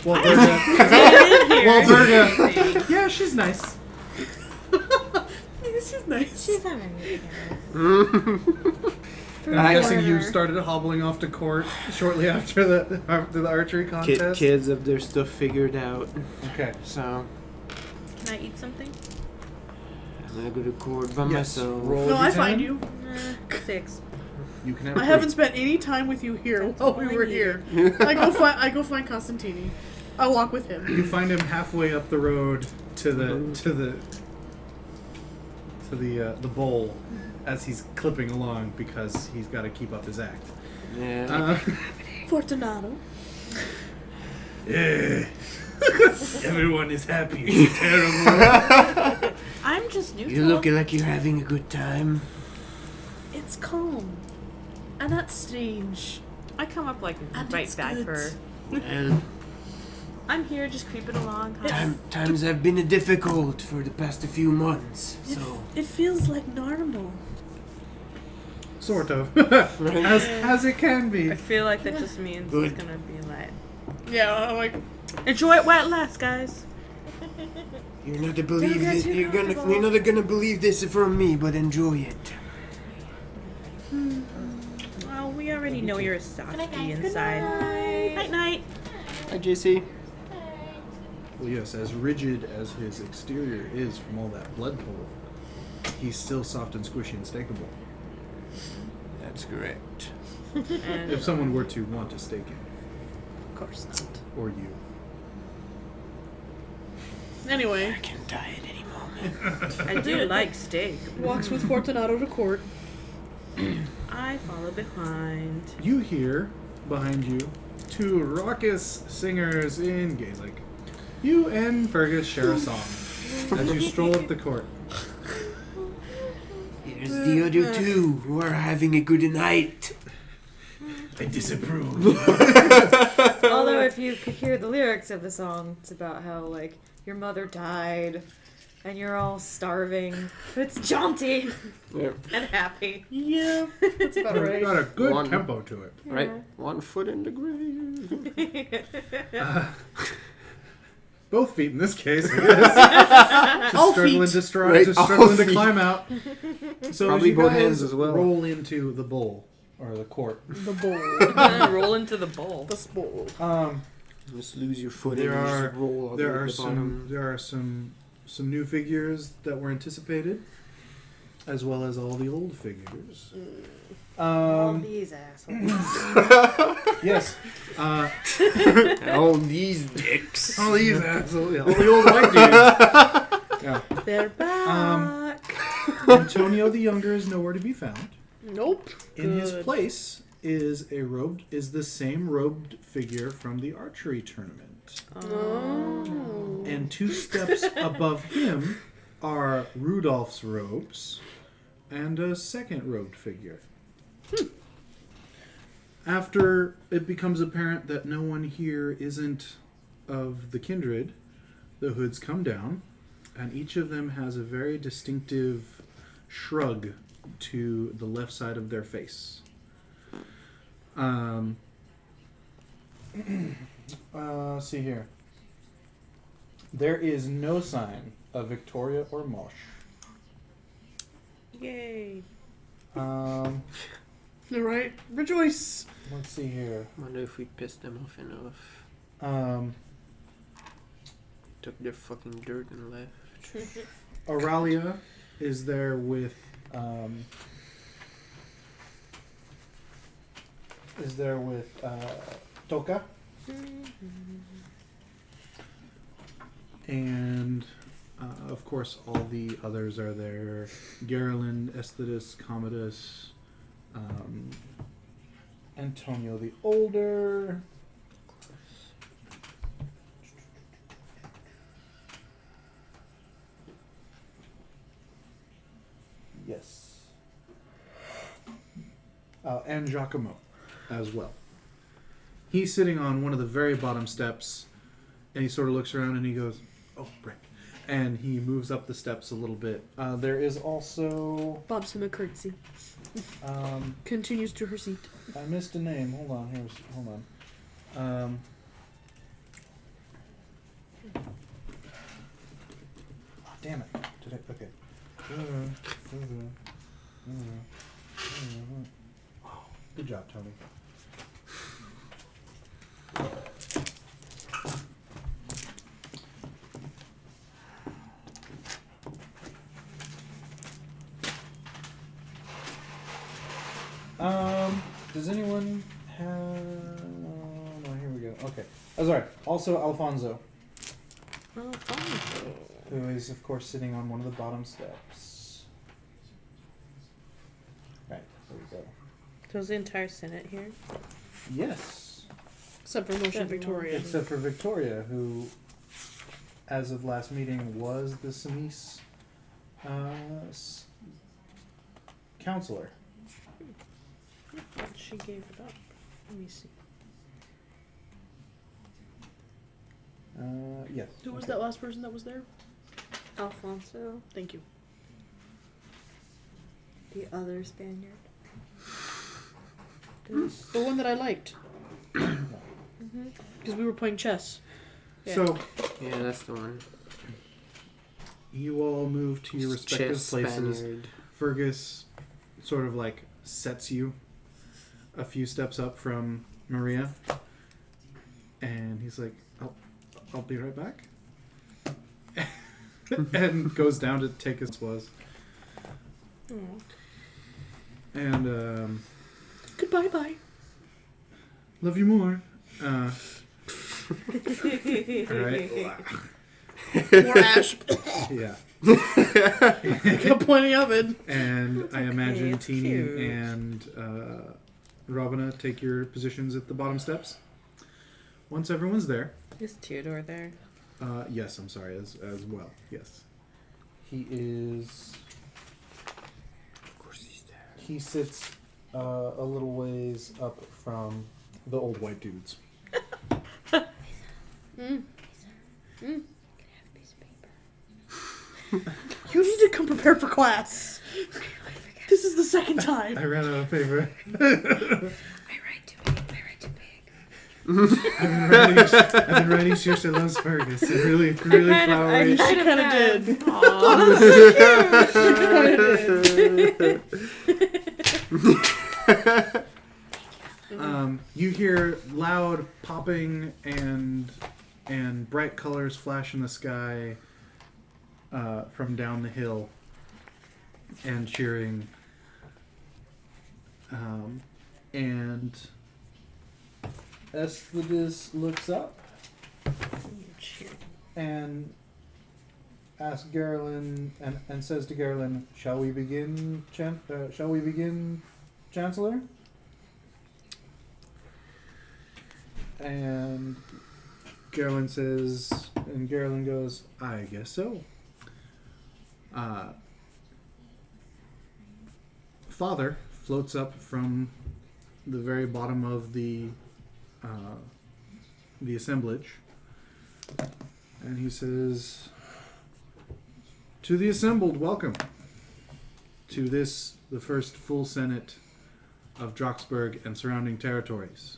Wahlberger. Wahlberger. Wahlberger. Yeah, she's nice. She's nice. She's alright. I'm guessing you started hobbling off to court shortly after the archery contest. Kids have their stuff figured out. Okay. So Can I eat something? I'm gonna go to court by myself. Roll No, a I D10. find you. 6. You can have I haven't spent any time with you here while we were here. I go find Constantini. I walk with him. You find him halfway up the road to the bowl as he's clipping along because he's got to keep up his act. Yeah. Fortunato. Yeah. Everyone is happy. It's terrible. I'm just neutral. You're looking like you're having a good time. It's calm. And that's strange. I come up like And right it's back good. her. Well, I'm here just creeping along. times have been difficult for the past few months, so... It feels like normal. Sort of. as it can be. I feel like that just means Good. it's gonna be like... Yeah, I'm like, Enjoy it while it lasts, guys. You're not to believe get this. too You're comfortable. not gonna believe this from me, but enjoy it. Well, we already know you're a softie Good night, guys. inside. Night night. Hi, JC. Well, yes, as rigid as his exterior is from all that blood pool, he's still soft and squishy and stakeable. That's correct. And If someone were to want to stake him, of course not. or you. Anyway, I can die at any moment. I do like steak. walks with Fortunato to court. I follow behind. You hear behind you 2 raucous singers in Gaelic. You and Fergus share a song as you stroll up the court. Here's the other 2 who are having a good night. I disapprove. Although if you could hear the lyrics of the song, it's about how like your mother died and you're all starving. But it's jaunty Yeah. and happy. Yeah, that's about It's right. got a good One. tempo to it. Right? 1 foot in the grave. Both feet in this case, I guess. All struggling feet. to struggle, Right, just all struggling to feet. climb out. So Probably as you both guys hands as well. roll into the bowl or the court. The bowl. Roll into the bowl. The bowl. Just lose your foot There and are- just roll all the way There to are the bottom. some new figures that were anticipated, as well as all the old figures. All these assholes. Yes. All these dicks. All these assholes. Yeah, all the old white dudes. Yeah. They're back. Antonio the Younger is nowhere to be found. Nope. In his Good. place is the same robed figure from the archery tournament. Oh. And 2 steps above him are Rudolph's robes and a second robed figure. After it becomes apparent that no one here isn't of the kindred, the hoods come down, and each of them has a very distinctive shrug to the left side of their face. See here. There is no sign of Victoria or Mosh. Yay. All right. Rejoice. Let's see here. Wonder if we pissed them off enough. Took their fucking dirt and left. Auralia is there with Toka. And of course all the others are there. Garland, Esthetus, Commodus, Antonio the Older. Yes. And Giacomo as well. He's sitting on one of the very bottom steps, and he sort of looks around and he goes, "Oh, brick." And he moves up the steps a little bit. There is also... Bob's him a curtsy. Continues to her seat. I missed a name. Hold on. Oh, damn it. Did I... Okay. Good job, Tony. Does anyone have... No, here we go. Okay. Oh, sorry. Also, Alfonso. Alfonso. Who is, of course, sitting on one of the bottom steps. Right. There we go. So is the entire Senate here? Yes. Except for Motion Victoria. Except for Victoria, who, as of last meeting, was the Samis counselor. But she gave it up. Let me see. Yes. Who was that last person that was there? Alfonso. Thank you. The other Spaniard. The one that I liked. Because we were playing chess. Yeah. So, yeah, that's the one. You all move to your respective places. Spaniard. Fergus sort of like sets you a few steps up from Maria, and he's like, I'll be right back. And goes down to take his was. And goodbye, bye. Love you more. All right. More ash. Yeah. Got plenty of it. And I imagine it's Teeny cute. and Robina take your positions at the bottom steps. Once everyone's there. Is Theodore there? Yes, I'm sorry, as well. Yes. He is. Of course he's there. He sits a little ways up from the old white dudes. You need to come prepared for class. This is the second time. I ran out of paper. I write too big. I've been writing Shirley Loves Fergus. It really flowery. She kind of did. You hear loud popping and bright colors flash in the sky from down the hill, and cheering. And Esthidus looks up and asks Garland and says to Garland, "Shall we begin, Chancellor?" And Garland goes, "I guess so." Father floats up from the very bottom of the assemblage, and he says, "To the assembled, welcome to this, the first full Senate of Droxburg and surrounding territories.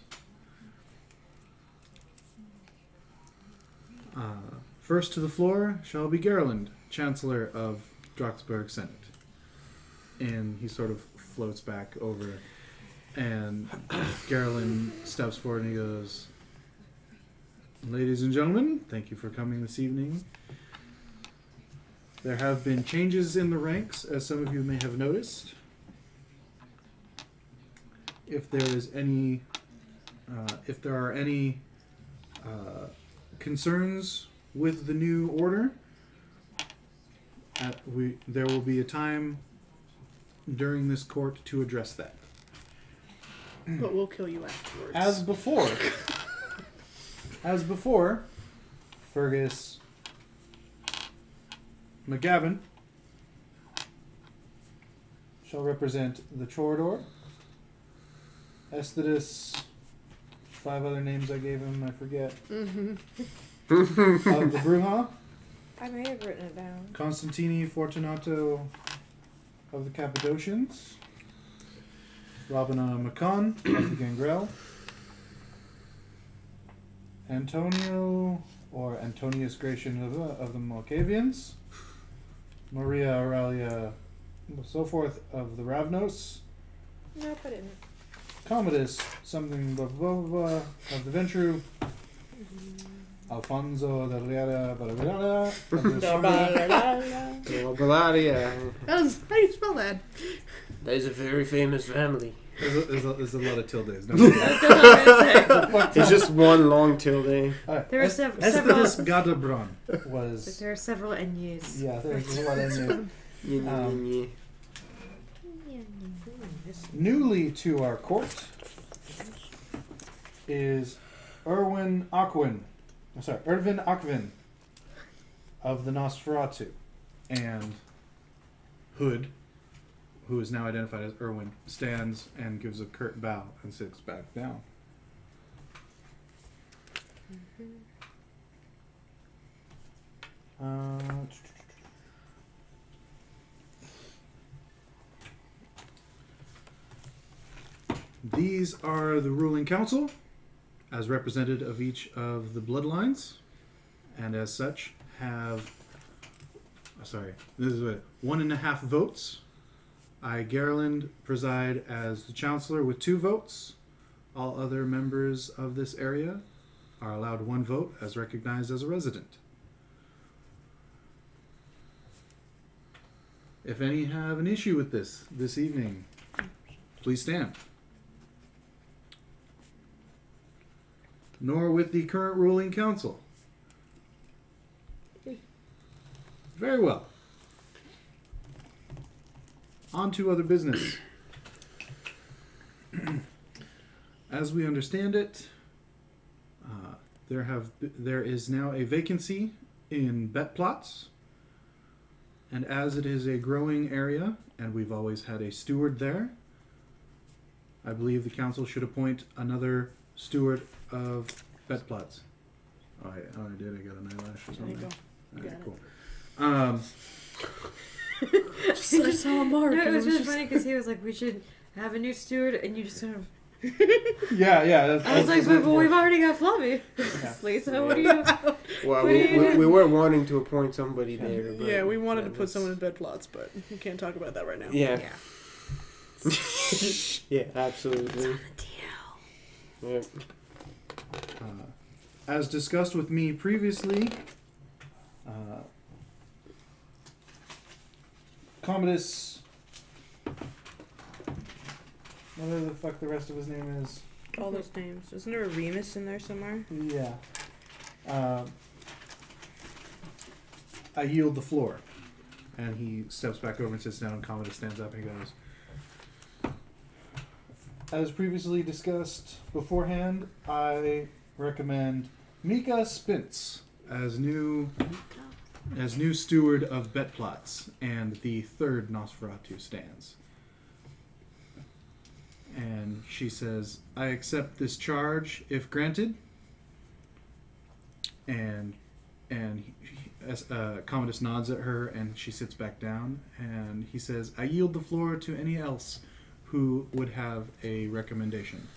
First to the floor shall be Garland, Chancellor of Droxburg Senate." And he sort of floats back over, and Garland steps forward and he goes, "Ladies and gentlemen, thank you for coming this evening. There have been changes in the ranks, as some of you may have noticed. If there are any concerns with the new order, there will be a time during this court to address that. But we'll kill you afterwards." As before, Fergus McGavin shall represent the Chorador. Esthidus, 5 other names I gave him, I forget. Of the Bruja. I may have written it down. Constantini Fortunato of the Cappadocians. Robina Macon of the Gangrel. Antonio, or Antonius Gratian of the Malkavians. Maria Aurelia, so forth, of the Ravnos. Nope, I didn't. Commodus, something blah blah blah, blah of the Ventru. Alfonso de Riera Barbarella. How do you spell that? That is a very famous family. There's a lot of tildes. It's just one long tilde. There are several. Estes Gadabron was. But there are several N's. Yeah, there's a lot of N's. Newly to our court is Erwin Aquin of the Nosferatu, and Hood, who is now identified as Erwin, stands and gives a curt bow and sits back down. These are the ruling council, as representative of each of the bloodlines, and as such have, this is 1.5 votes. I, Garland, preside as the chancellor with 2 votes. All other members of this area are allowed 1 vote as recognized as a resident. If any have an issue with this evening, please stand. Nor with the current ruling council. Very well. On to other business. As we understand it, there is now a vacancy in bet plots, and as it is a growing area, and we've always had a steward there, I believe the council should appoint another steward of bet plots. Oh, I did. I got an eyelash or something. There you go. All right, cool. Just I saw a mark. No, it and was I really funny because he was like, "We should have a new steward," and you just kind of. Yeah. I was like, "But we've already got Fluffy." Lisa, what do you? Well, we were wanting to appoint somebody there. But yeah, we wanted to put someone in bed plots, but we can't talk about that right now. Yeah. Yeah, absolutely. Yep. As discussed with me previously, Commodus, whatever the fuck the rest of his name is. All those names. Isn't there a Remus in there somewhere? Yeah. I yield the floor. And he steps back over and sits down, and Commodus stands up and he goes, as previously discussed beforehand, I recommend Mika Spence as new steward of bet plots, and the 3rd Nosferatu stands. And she says, I accept this charge if granted. And Commodus nods at her, and she sits back down, and he says, I yield the floor to any else who would have a recommendation.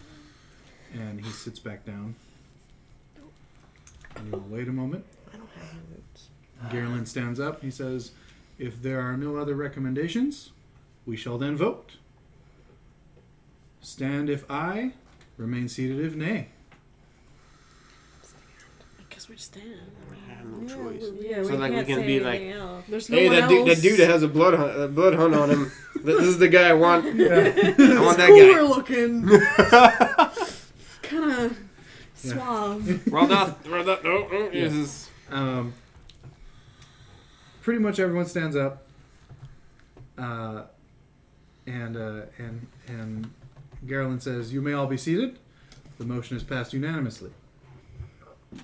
And he sits back down. And you'll wait a moment. I don't have any notes. Garland stands up. He says, if there are no other recommendations, we shall then vote. Stand if aye, remain seated if nay. I guess we stand. I have no choice. Yeah, So like we can't can say be anything like, else. There's no hey, one that else. dude that has a blood hunt on him. This is the guy I want. I want that Cooler guy. looking. Kind of suave. Roll that. No. Yeah. Yes. Pretty much everyone stands up, and Garland says, "You may all be seated." The motion is passed unanimously.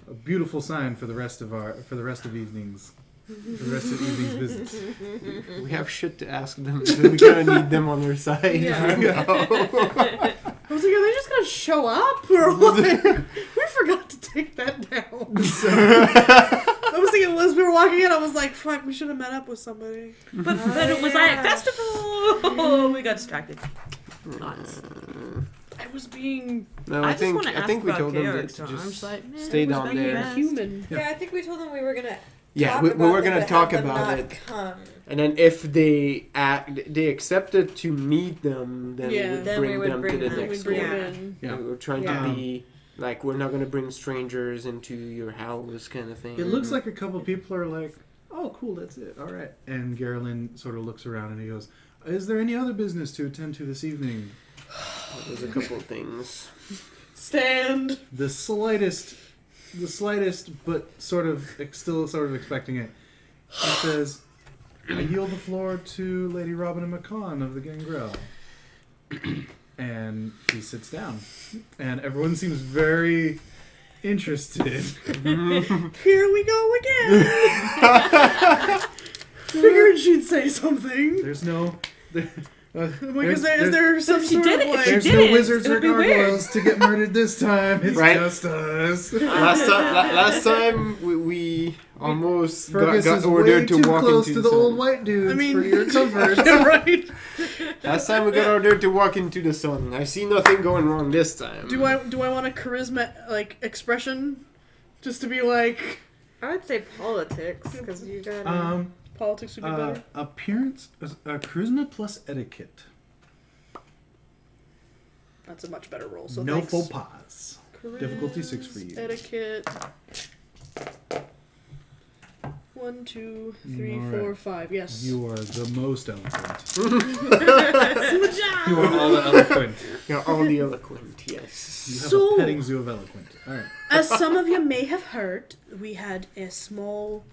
A beautiful sign for the rest of evening's business. We have shit to ask them, so we kind of need them on their side. Yeah. Yeah. I was like, are they just gonna show up or what? We forgot to take that down. I was thinking as we were walking in, I was like, fuck, we should have met up with somebody. But it was like a festival. We got distracted. Lots. I was being No, I I think just wanna I think ask we about told them Georg, to so I'm just just like, stay it was down being there. asked. human. Yeah, I think we told them we were gonna. Yeah, talk we about were it, gonna but talk have them about not it. Come. And then if they accepted to meet them, then Yeah. we would Then bring we would them bring to the them. Then we next bring one. him Yeah. in. Yeah. We were trying Yeah. to be like, we're not gonna bring strangers into your house, kind of thing. It looks like a couple people are like, "Oh, cool, that's it. All right." And Geraldine sort of looks around and he goes, "Is there any other business to attend to this evening?" There's a couple of things. Stand. The slightest, but still sort of expecting it. He says, "I yield the floor to Lady Robin and McCon of the Gangrel." And he sits down, and everyone seems very interested. Here we go again. Figured she'd say something. There's no. Is there some if she sort did of it- if like? she There's did no it, wizards it or would be weird. gargoyles to get murdered this time. It's Right. just us. Last time we almost Fergus got is way ordered too to walk close into to the sun. old white dudes I mean- for your comfort. Yeah, right. Last time we got ordered to walk into the sun. I see nothing going wrong this time. Do I want a charisma like expression, just to be like I would say politics because you got. politics would be better. Appearance, charisma plus etiquette. That's a much better roll. So No thanks. faux pas. Difficulty 6 for you. Etiquette. 1, 2, 3, All 4, right. 5. Yes. You are the most eloquent. Smajah! You are all eloquent. You're all the eloquent, yes. You have So- a petting zoo of eloquent. All right. As some of you may have heard, we had a small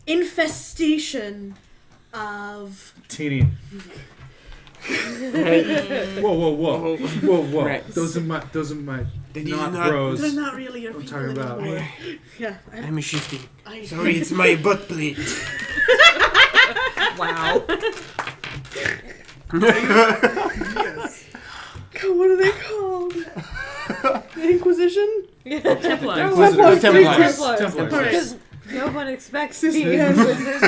infestation of Teeny. Right. Whoa. Whoa. Right. Those are my Did you not not- bros. they're not really your I'm people talking about- anymore. Yeah, I'm a shifty. I Sorry, it's my butt plate. Wow. What are they called? The Inquisition? Templars. Templars. Templars. Templars. No one expects Sister. the Inquisition.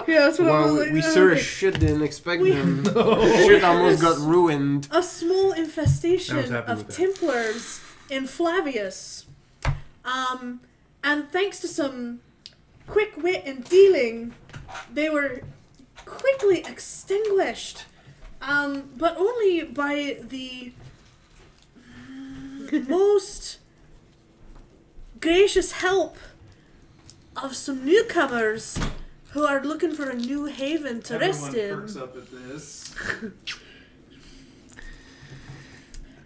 Yeah, that's what I Well, was like. we yeah, sure okay. as shit didn't expect We- them. Shit almost got ruined. A small I was infestation happy of with that. Templars in Flavius. And thanks to some quick wit and dealing, they were quickly extinguished. But only by the most gracious help of some newcomers who are looking for a new haven to rest in. up at this.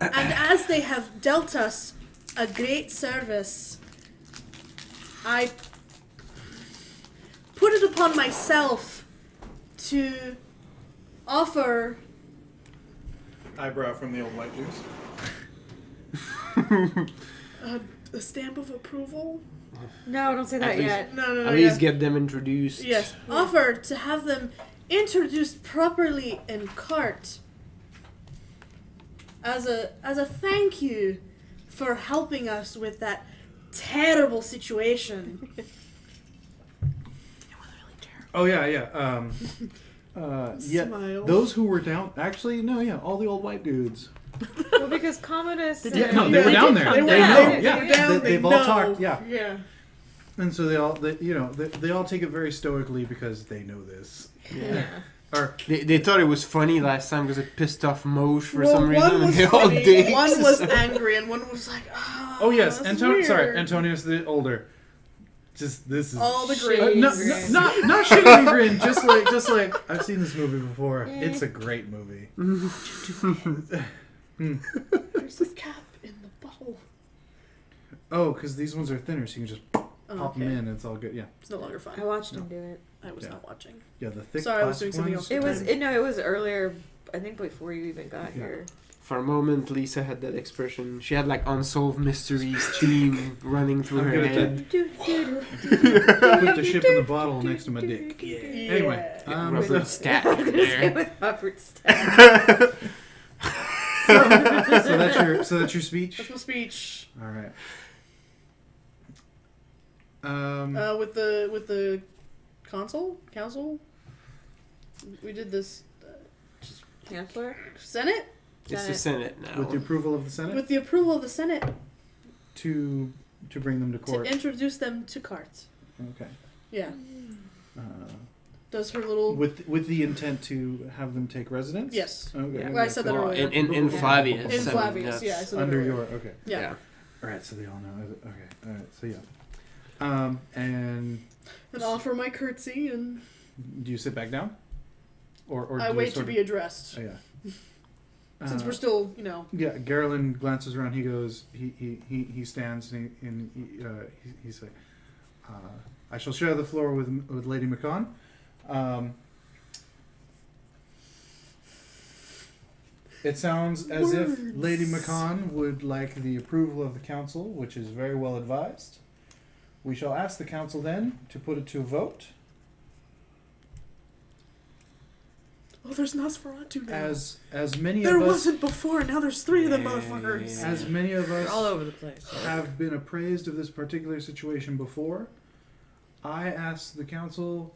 And as they have dealt us a great service, I put it upon myself to offer Eyebrow from the old white Jews. a stamp of approval. No, don't say that At least- yet. No, At least get them introduced. Yes, offer to have them introduced properly in court as a thank you for helping us with that terrible situation. Oh yeah. Yeah. Smile. Those who were down. Actually, no. Yeah, all the old white dudes. Well, because Commodus. Yeah, no, they were They down did there. come They down. know. They Yeah, were down, they they've all know. talked. Yeah, Yeah. and so they all take it very stoically because they know this. Yeah. Or They thought it was funny last time because it pissed off Moshe for Well, some reason, one and was they all funny, did. one was angry, and one was like, oh yes, that's Sorry, weird. Antonius the older. Just this is All the Shit. grades. not shitty and grin. Just like I've seen this movie before. It's a great movie. There's a cap in the bottle. Oh, because these ones are thinner, so you can just pop Okay. them in. And it's all good. Yeah, It's no longer fun. I watched him do it. I was Yeah. not watching. yeah. The thick. Sorry, I was plastic doing something ones. else. It was earlier. I think before you even got here. For a moment, Lisa had that expression. She had like unsolved mysteries theme running through I'm her good at head. Put the ship in the bottle next to my dick. Anyway, Robert Stack in there. With Robert Stack. so that's your speech. That's my speech. All right. With the council, we did this. Chancellor? Senate? It's the Senate now. With the approval of the Senate? With the approval of the Senate. To bring them to court. To introduce them to carts. Okay. Yeah. Does her little... With the intent to have them take residence? Yes. Okay. Yeah. Well, I said that earlier. In Flavius. In Flavius, yeah. I said Under that your... Okay. Yeah. Alright, so they all know. Okay. Alright, so yeah. And offer my curtsy and... Do you sit back down? Or I wait to be addressed. Oh, yeah. Since we're still, you know... Yeah, Garland glances around. He goes... He stands and he's like... I shall share the floor with Lady McCon. It sounds as if Lady McCon would like the approval of the council, which is very well advised. We shall ask the council then to put it to a vote. Oh, there's Nosferatu now. As many there of us... There wasn't before, now there's 3 of them motherfuckers. As many of us... They're all over the place. ...have been appraised of this particular situation before, I ask the council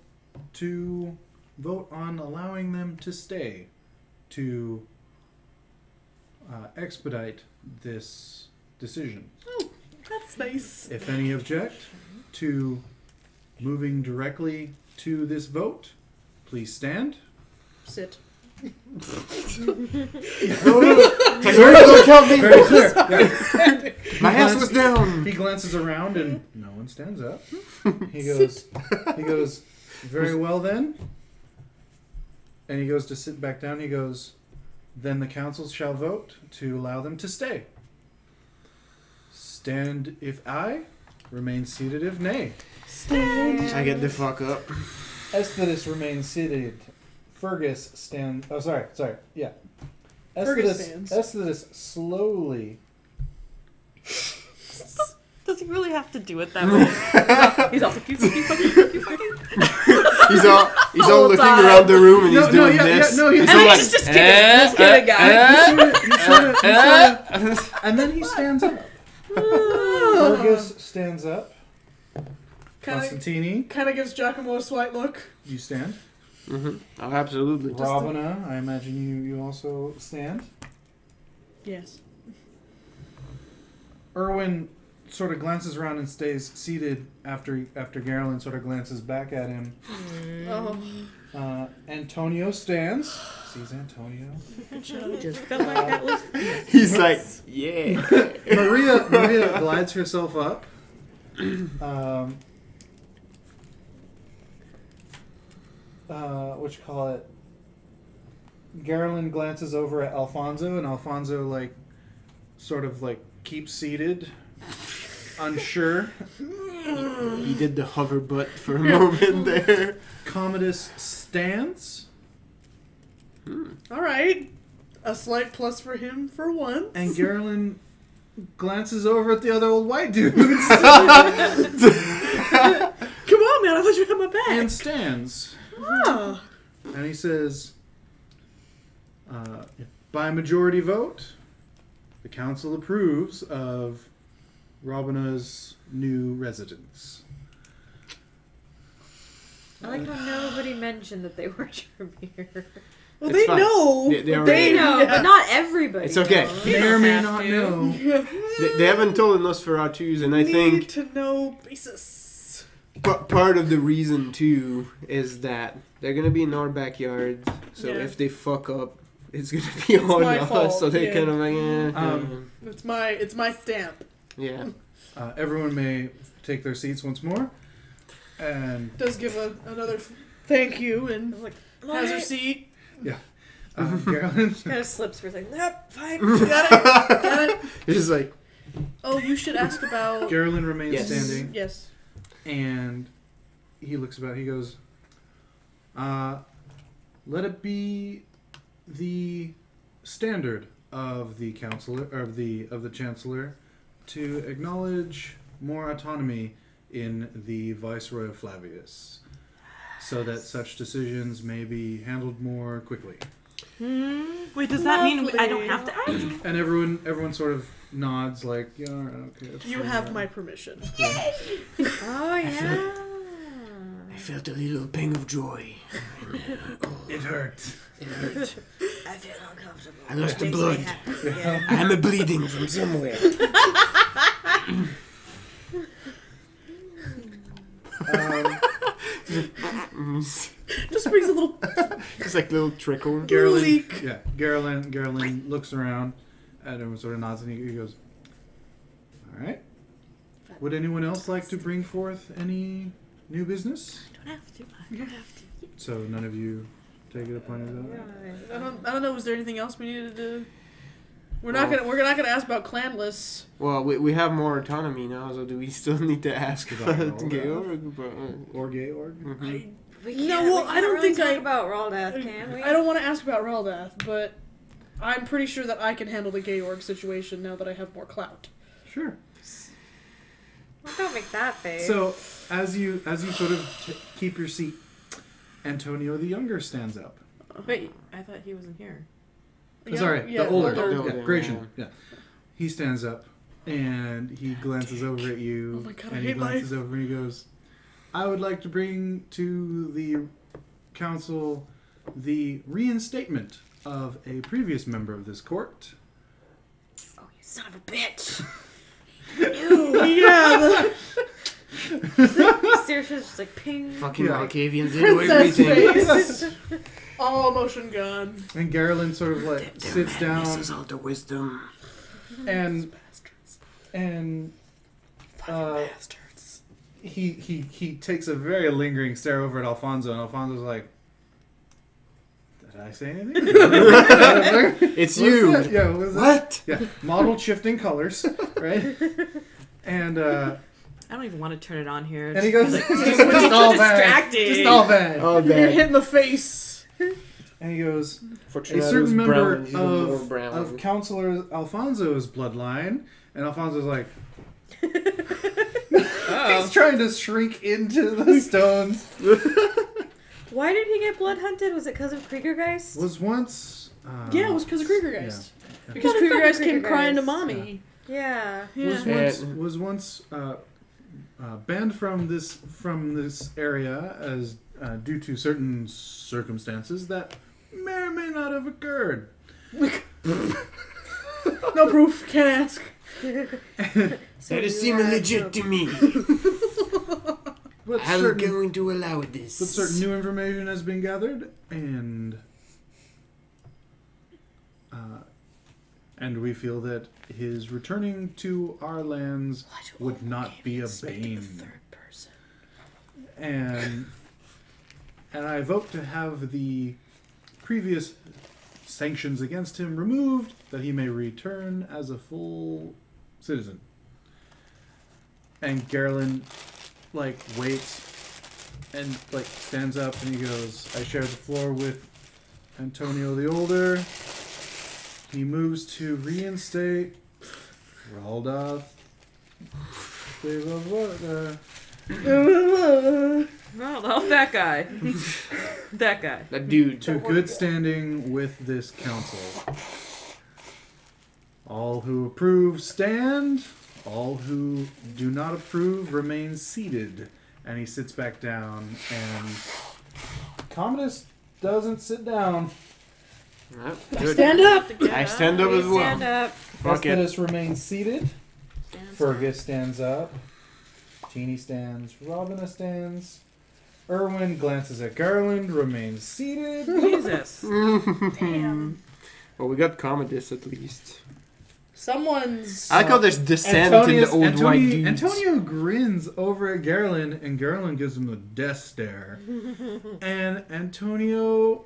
to vote on allowing them to stay to expedite this decision. Oh, that's nice. If any object to moving directly to this vote, please stand. Sit. Don't count me. Very clear. Yeah. My ass was down. He glances around and no one stands up. He goes, very well then. And he goes to sit back down. He goes, then the council shall vote to allow them to stay. Stand if aye, remain seated if nay. Stand. I get the fuck up. Esthidus remains seated. Fergus stands... Oh, sorry. Yeah. Esthidus slowly... Does he really have to do it that way? He's all fuck you. He's all looking around the room and he's doing this. He's all like, just kidding, guys. And then he stands up. Fergus stands up. Constantini. Kind of gives Giacomo a slight look. You stand. Mm-hmm. Oh, absolutely. Robina, I imagine you also stand. Yes. Erwin sort of glances around and stays seated after Garland sort of glances back at him. Antonio stands. Sees Antonio. Just felt like that was... He's like, yeah. Maria glides herself up. What you call it? Garland glances over at Alfonso, and Alfonso sort of keeps seated, unsure. He did the hover butt for a moment there. Commodus stands. All right, a slight plus for him for once. And Garland glances over at the other old white dude. Come on, man! I thought you had my back. And stands. Oh. And he says, by majority vote, the council approves of Robina's new residence. I like how nobody mentioned that they were Tremere. Well, they know. They know, but not everybody. It's okay. Knows. They may or may not know. They haven't told Nosferatus, and I think... Need to know basis. Part of the reason, too, is that they're going to be in our backyard, so if they fuck up, it's going to be on us, fault. So they kind of like, It's my stamp. Yeah. Everyone may take their seats once more. And does give another thank you and has her seat. Yeah. Garland kind of slips for a second. Nope, fine. Got it. It's just like... Oh, you should ask about... Garland remains standing. Yes. And he looks about. He goes, let it be the standard of the counselor, of the chancellor, to acknowledge more autonomy in the Viceroy of Flavius, so that such decisions may be handled more quickly. Wait, does that mean I don't have to act? And everyone sort of nods, like, yeah, okay. You have my permission. Oh yeah. I felt a little pang of joy. It hurt. It hurt. I feel uncomfortable. I lost the Makes me blood. happy. Yeah. I'm bleeding from somewhere. Just brings a little Just like little trickle. leak. Yeah, Garland looks around and everyone sort of nods and he goes, all right. Would anyone else like to bring forth any new business? I don't have to. So none of you take it upon yourself? I don't know. Was there anything else we needed to do? We're not gonna ask about clan lists. Well, we have more autonomy now, so do we still need to ask about About Georg? Or Georg? Mhm. We No, can't- well, we I can't don't really think talk I- about Raldath, can we? I don't want to ask about Raldath, but I'm pretty sure that I can handle the Georg situation now that I have more clout. Sure. Well, don't make that face. So as you sort of keep your seat, Antonio the Younger stands up. Wait, I thought he wasn't here. Sorry, yeah, the older, older. yeah, Gratian. Yeah, he stands up and he glances over at you, Oh my God, I and he hate glances life. over and he goes, "I would like to bring to the council the reinstatement of a previous member of this court." Oh, you son of a bitch. Yeah, Seriously, just like ping. Fucking Yeah. Malkavians into Princess everything. face. All motion gone. And Garland sort of like sits down This is all the wisdom. and Bastards. he takes a very lingering stare over at Alfonso, and Alfonso's like, "Did I say anything?" It's What you. was that? Yeah, what was that? What? Yeah, modeled shifting colors, right? And I don't even want to turn it on here. he goes, Like, just all bad, distracting. just all bad. Oh, You're bad. hit in the face. And he goes, a Fortunato's certain member brown, he's even more of brown. Counselor Alfonso's bloodline, and Alfonso's like, Oh. he's trying to shrink into the stones. Why did he get blood hunted? Was it because of Kriegergeist? Was once. Yeah, it was because of Kriegergeist. Yeah. Because Motherfucking Kriegergeist came Kriegergeist. crying to mommy. Yeah. Was once banned from this area as due to certain circumstances that may or may not have occurred. No proof. Can't ask. That is seeming legit to me. But I'm certain, going to allow this. but certain new information has been gathered, and we feel that his returning to our lands would not be a bane. person. And I vote to have the previous sanctions against him removed, that he may return as a full citizen. And Garland, waits and, stands up and he goes, "I share the floor with Antonio the Older." He moves to reinstate Raldath. Well, that guy. That guy. That dude. To good standing with this council. All who approve stand. All who do not approve remain seated. And he sits back down, and Commodus doesn't sit down. Yep, good. Stand up. I stand up as well. Stand up. Fuck it. Commodus remains seated. Fergus stands up. Teeny stands. Robina stands. Erwin glances at Garland, remains seated. Jesus. Damn. Well, we got Commodus at least. Someone's. I like how there's descent in the old white dudes. Antonio grins over at Garland, and Garland gives him a death stare. And Antonio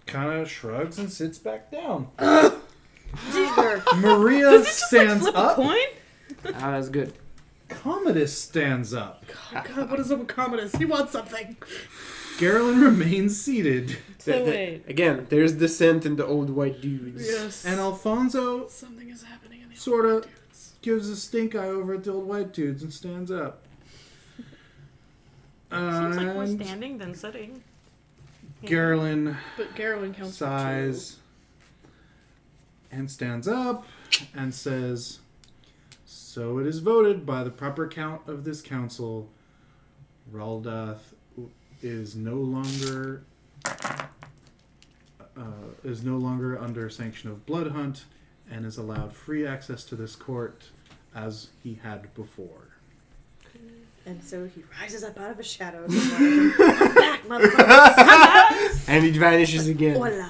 kind of shrugs and sits back down. Maria stands Flip up. a coin? Ah, that's good. Commodus stands up. God, what is up with Commodus? He wants something. Garland remains seated. So wait. Again, there's descent in the old white dudes. Yes. And Alfonso Something is happening in the sort of gives a stink eye over at the old white dudes and stands up. Seems like more And standing than sitting. Garland But Garland counts sighs and stands up and says, "So it is voted by the proper count of this council. Raldath is no longer is no longer under sanction of blood hunt and is allowed free access to this court as he had before. And so he rises up out of his shadows. And I'm back, motherfuckers. And he vanishes again. Hola.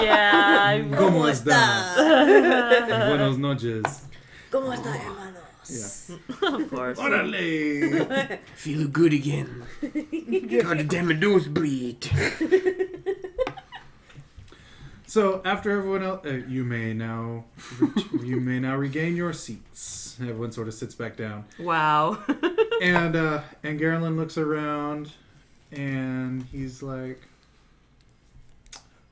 Yeah. ¿Cómo está? Buenos noches. ¿Cómo está, hermanos? Yeah. Of course. Órale! Feel good again. God damn it, nosebleed. So after everyone else, you may now regain your seats. Everyone sort of sits back down. Wow. And Garland looks around, and he's like,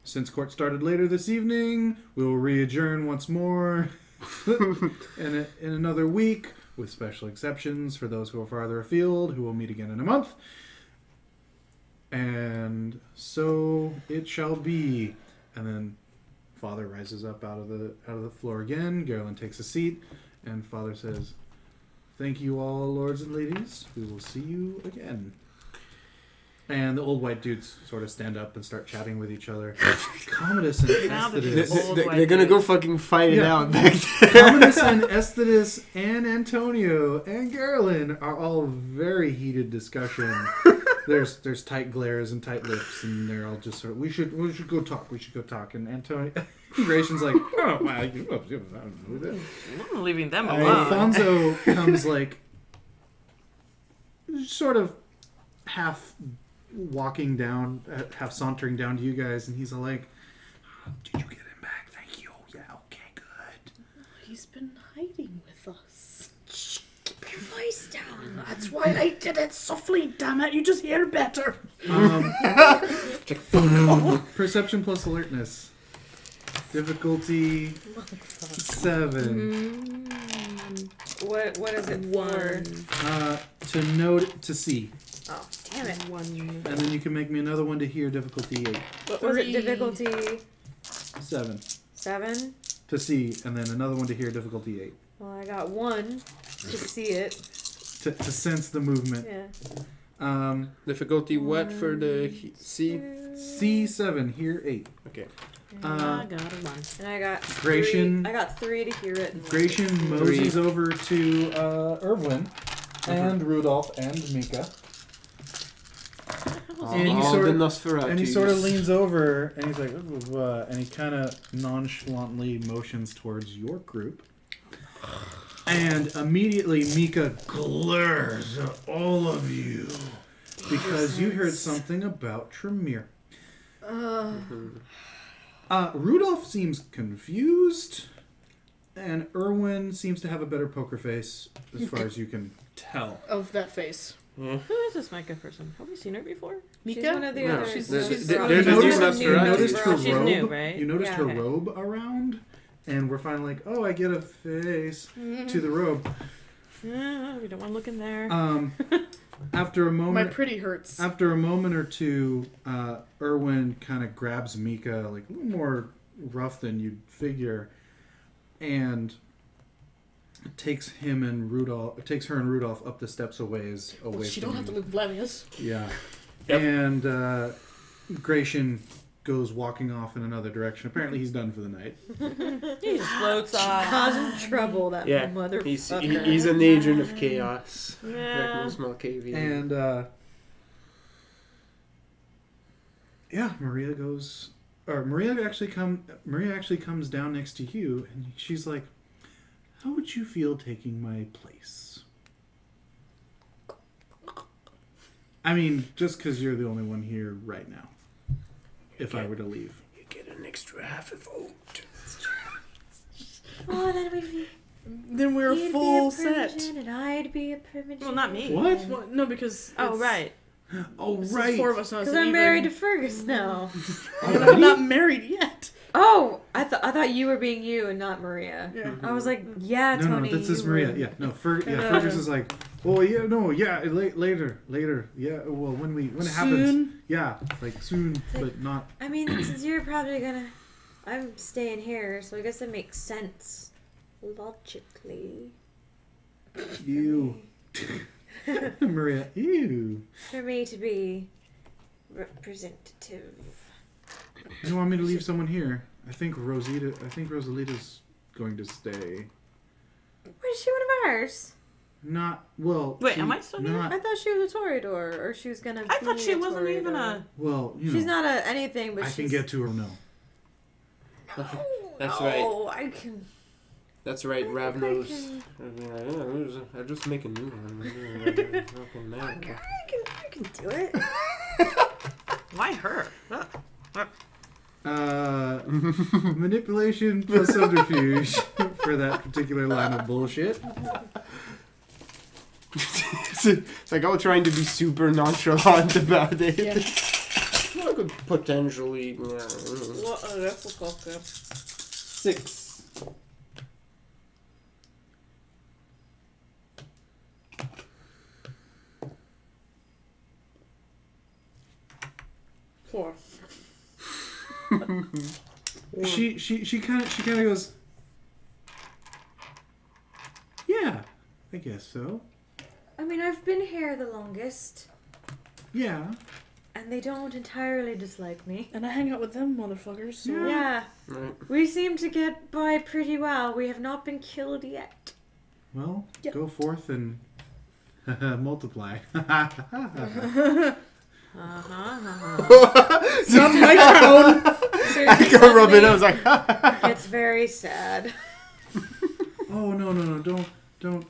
"Since court started later this evening, we will re-adjourn once more in another week, with special exceptions for those who are farther afield, who will meet again in a month. And so it shall be." And then Father rises up out of the floor again. Garland takes a seat, and Father says, "Thank you all, lords and ladies. We will see you again." And the old white dudes sort of stand up and start chatting with each other. Commodus and Now that Esthetus. They're gonna go fucking fight it out back there. Commodus and Esthetus and Antonio and Garland are all very heated discussion. There's tight glares and tight lips, and they're all just sort of, we should go talk. We should go talk. And Antonio, Gracian's like, "Oh, well, I'm leaving them alone. Alfonso comes like, sort of half walking down, half sauntering down to you guys, and he's all like, "Did you get him back? Thank you. Yeah, okay, good." He's been hiding with us. Keep your voice down. That's why I did it softly, damn it. You just hear better. Perception plus alertness. Difficulty 7. What is it for? To see. Oh, damn it. And then you can make me another one to hear. Difficulty 8. What was it? Difficulty 7. 7? To see, and then another one to hear. Difficulty 8. Well, I got 1 to see it. To sense the movement. Yeah. Difficulty what for the C? C7, hear 8. Okay. I got a 1. And I got Gratian. 3. I got 3 to hear it. Gratian moseys over to Irwin and Rudolph and Mika. And he sort of leans over and he's like, and he kind of nonchalantly motions towards your group. And immediately Mika glares at all of you because you heard something about Tremere. Rudolph seems confused, and Irwin seems to have a better poker face as far as you can tell. Of that face. Who is this Micah person? Have we seen her before? She's Mika? one of the No, others. she's You noticed her She's robe. new, right? You noticed her okay. robe around, and we're finally like, "Oh, I get a face to the robe." We don't want to look in there. After a moment, My pretty hurts. After a moment or two, Irwin kind of grabs Mika, like a little more rough than you'd figure, and takes her and Rudolph up the steps away Well, she from don't have to you. look oblivious. Yeah. Yep. And Gratian goes walking off in another direction. Apparently he's done for the night. He just floats off. Causing trouble, that Yeah, motherfucker. he's an agent of chaos. Yeah. Like Small KV. And Maria actually comes down next to you, and she's like, "How would you feel taking my place?" I mean, just because you're the only one here right now. If I were to leave. You get an extra half a vote. Oh, then we'd be... Then we're He'd full be a set. primogen and I'd be a primogen. Well, not me. What? Well, no, because Oh, right. Oh, It's right. 4 of us. So Because I'm married to Fergus now. I'm not married yet. Oh, I thought you were being you and not Maria. Yeah. I was like, yeah, No, Tony. this is you Maria. were. Yeah, no. Fergus is like, "Oh yeah, no, yeah, later. Yeah, well, when it happens, Soon. yeah, like soon, but not." I mean, since you're probably gonna... I'm staying here, so I guess it makes sense. Logically. You, Maria. Ew. For me to be representative. You want me to leave someone here? I think Rosalita's going to stay. Wait, is she one of ours? Not well. Wait, am I still here? I thought she was a Toreador, or she was gonna. I thought she wasn't Toreador. even a. Well, you She's know. not a anything, but I she's. can get to her. No. That's no, right. I can. That's right, I Ravnos. can- I just make a new one. Fucking I man. can do it. Why her? Manipulation plus subterfuge for that particular line of bullshit. It's like I was trying to be super nonchalant about it. Yeah. I could potentially. What a difficult. 6. Four. She kind of goes. Yeah, I guess so. I mean, I've been here the longest, Yeah. and they don't entirely dislike me. And I hang out with them motherfuckers, so... Yeah, Right. we seem to get by pretty well. We have not been killed yet. Well, Yep. go forth and multiply. It's not my town! I go rub it. I was like, It's very sad. Oh no! Don't.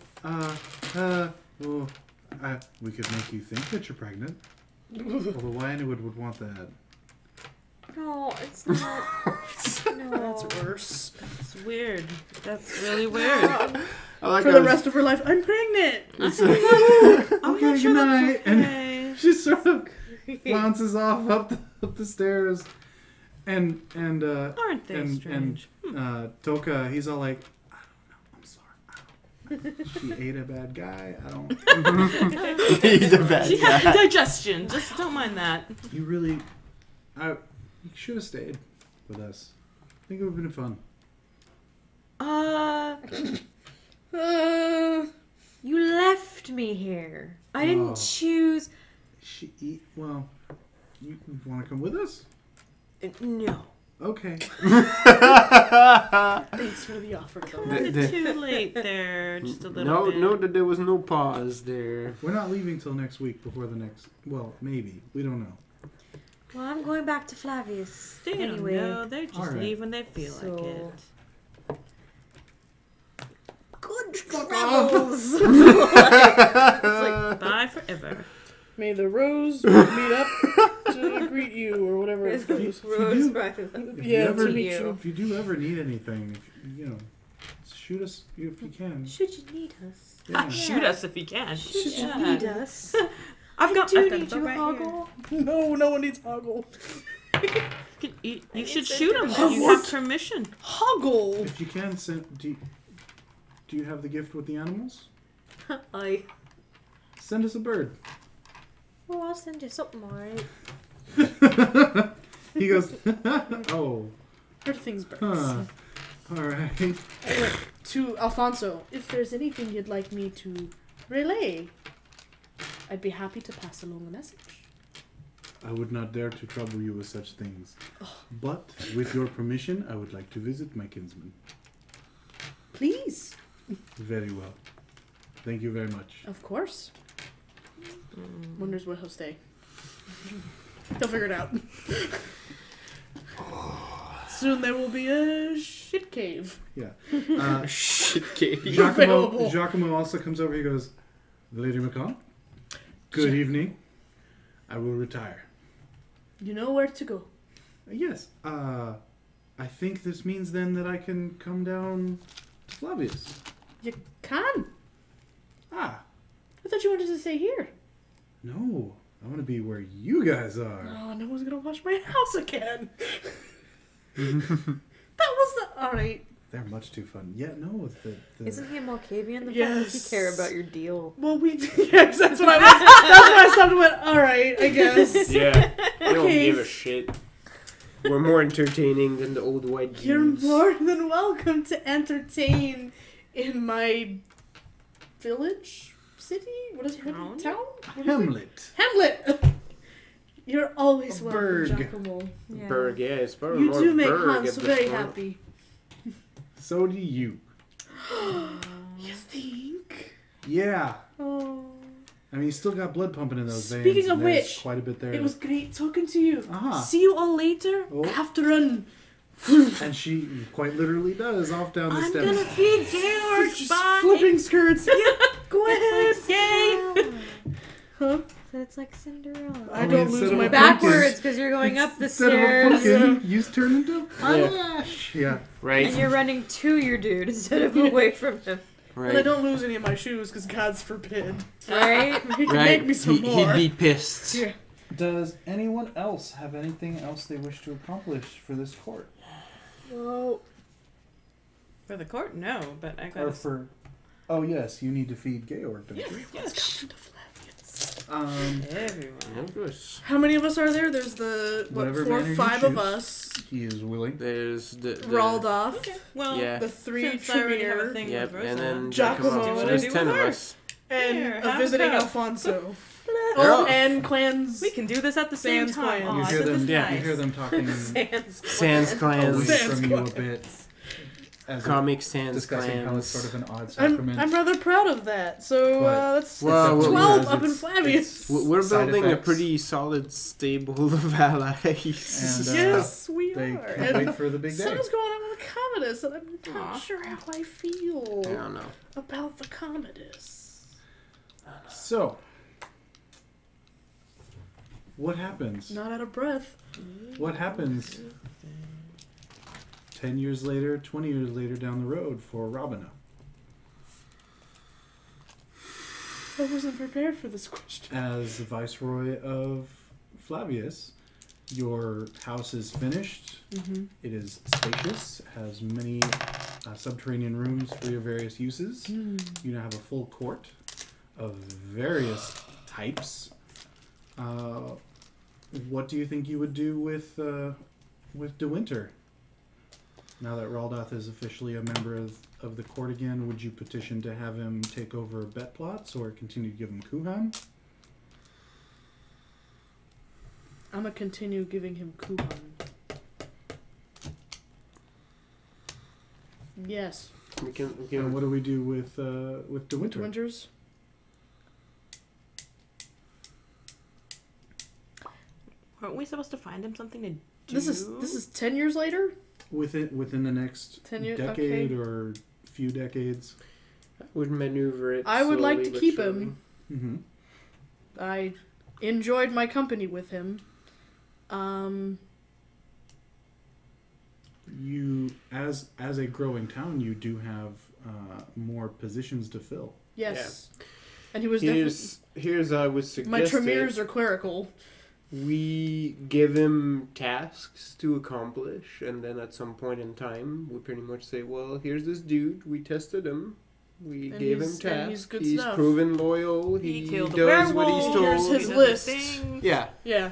We could make you think that you're pregnant. Although why anyone would want that? No, it's not. No. That's worse. That's weird. That's really weird. I like For how the it's- rest of her life, I'm pregnant! Oh, Okay, yeah, sure, good that's night. okay. She sort of flounces off up the stairs, and Aren't they strange? Toka, he's all like, I don't know, I'm sorry. She ate a bad guy. I don't. He's a bad She has guy. indigestion. Just don't mind that. You really, you should have stayed with us. I think it would have been fun. You left me here. I didn't Oh. choose. Well, you want to come with us? No. Okay. Thanks for the offer, though. The- Too late there. Just a little bit. No, there was no pause there. We're not leaving till next week before the next. Well, maybe. We don't know. Well, I'm going back to Flavius. They anyway. don't know. They just All right. leave when they feel like it. Good travels. Bye forever. May the rose meet up to greet you, or whatever it goes. Rose If Yeah, you ever, to meet you. If you do ever need anything, shoot us if you can. Should you need us? Yeah. Shoot us if you can. Should you Yeah. need us? I've got Do I've got need the you, right Hoggle? No, no one needs Hoggle. You should shoot him if you have permission. Hoggle! If you can, do you have the gift with the animals? Send us a bird. Oh, I'll send you something, alright. He goes, oh, Everything's birds. huh. All right. Anyway, to Alfonso, if there's anything you'd like me to relay, I'd be happy to pass along a message. I would not dare to trouble you with such things. But, with your permission, I would like to visit my kinsman. Please. Very well. Thank you very much. Of course. Wonders where he'll stay. He'll figure it out. Soon there will be a shit cave. Yeah. Shit, Katie. Available. Giacomo also comes over. He goes, Lady McCon, good evening. I will retire. You know where to go. Yes. I think this means then that I can come down to Flavius. You can. Ah, I thought you wanted to stay here. no. I want to be where you guys are. Oh, no one's gonna watch my house again. That was the alright. They're much too fun. Yeah, no. Isn't he a Malkavian? The Yes. fuck does he care about your deal? Well, yes, that's what I was. That's why I stopped and went. All right, I guess. Yeah, they don't Okay. give a shit. We're more entertaining than the old white dudes. You're more than welcome to entertain in my village, city. What is it? Town? Town? What is it? Hamlet. Hamlet. You're always A welcome, Berg. Giacomo. Yeah. Berg, yeah, it's probably You more do make Berg Hans at this very point. happy. So do you. You think? Yeah. Oh. I mean, you still got blood pumping in those veins. Speaking of and there's which, quite a bit there. It was great talking to you. Uh-huh. See you all later. Oh. I have to run. And she quite literally does off down the I'm steps. gonna feed Georg. Just Bye. flipping skirts. Go ahead. Yay. Huh? So it's like Cinderella. I don't instead lose of my a Backwards, because you're going up the Instead of a stairs. pumpkin, you turn into eyelash. Yeah. Right. And you're running to your dude instead of away from him. Right. And I don't lose any of my shoes because God's forbid. Right? He can Right. make me some more. He'd be pissed. Yeah. Does anyone else have anything else they wish to accomplish for this court? Well, For the court, no, but I Or got. for... Oh, yes, you need to feed Georg. don't you? Yes. Everyone. Of course. How many of us are there? There's the Whatever 4 or manner you 5 of choose. us. He is willing. There's the Raldolph. Okay. Well, Yeah. The 3 since I already have a Tremere. thing Yep, with and then Giacomo. Giacomo. Do So what there's I do 10 with of her. us. And Here, a have visiting a cup. Alfonso. Oh. And clans. We can do this at the same Sans time. clan. You Aw, hear this them. is yeah, nice. You hear them talking Sans away clans. Sans from you a clans. bit, as Comic Sans discussing how it's clans. sort of an odd sacrament. I'm rather proud of that. So But- let's Well, it's well, 12 yes, up in it's- Flavius. We're Side building a effects. pretty solid stable of allies. And, Yes, we they are. can't And wait for the big day. something's going on with the Commodus, and I'm Aw. not sure how I feel I don't know. about the Commodus. So, what happens? Not out of breath. What happens 10 years later, 20 years later down the road for Robina? I wasn't prepared for this question. As the Viceroy of Flavius, your house is finished. Mm-hmm. It is spacious, has many subterranean rooms for your various uses. You now have a full court of various types. What do you think you would do with De Winter? Now that Raldoth is officially a member of the court again, would you petition to have him take over bet plots or continue to give him Kuhan? I'm gonna continue giving him Kuhan. Yes. We can And what do we do with De Winter? Winters. Aren't we supposed to find him something to do? This is 10 years later. Within the next 10 years, decade okay. or few decades. would maneuver it. I would like slowly to but keep surely. him. Mm-hmm. I enjoyed my company with him. You, as a growing town, you do have more positions to fill. Yes. And he was definitely... Here's I would suggest My Tremers it. are clerical. We give him tasks to accomplish, and then at some point in time, we pretty much say, well, here's this dude. We tested him. We And gave him he's- and tasks. he's good He's stuff. proven loyal. He He killed a does what he's werewolf. told. Here's his He does list. thing. Yeah. Yeah.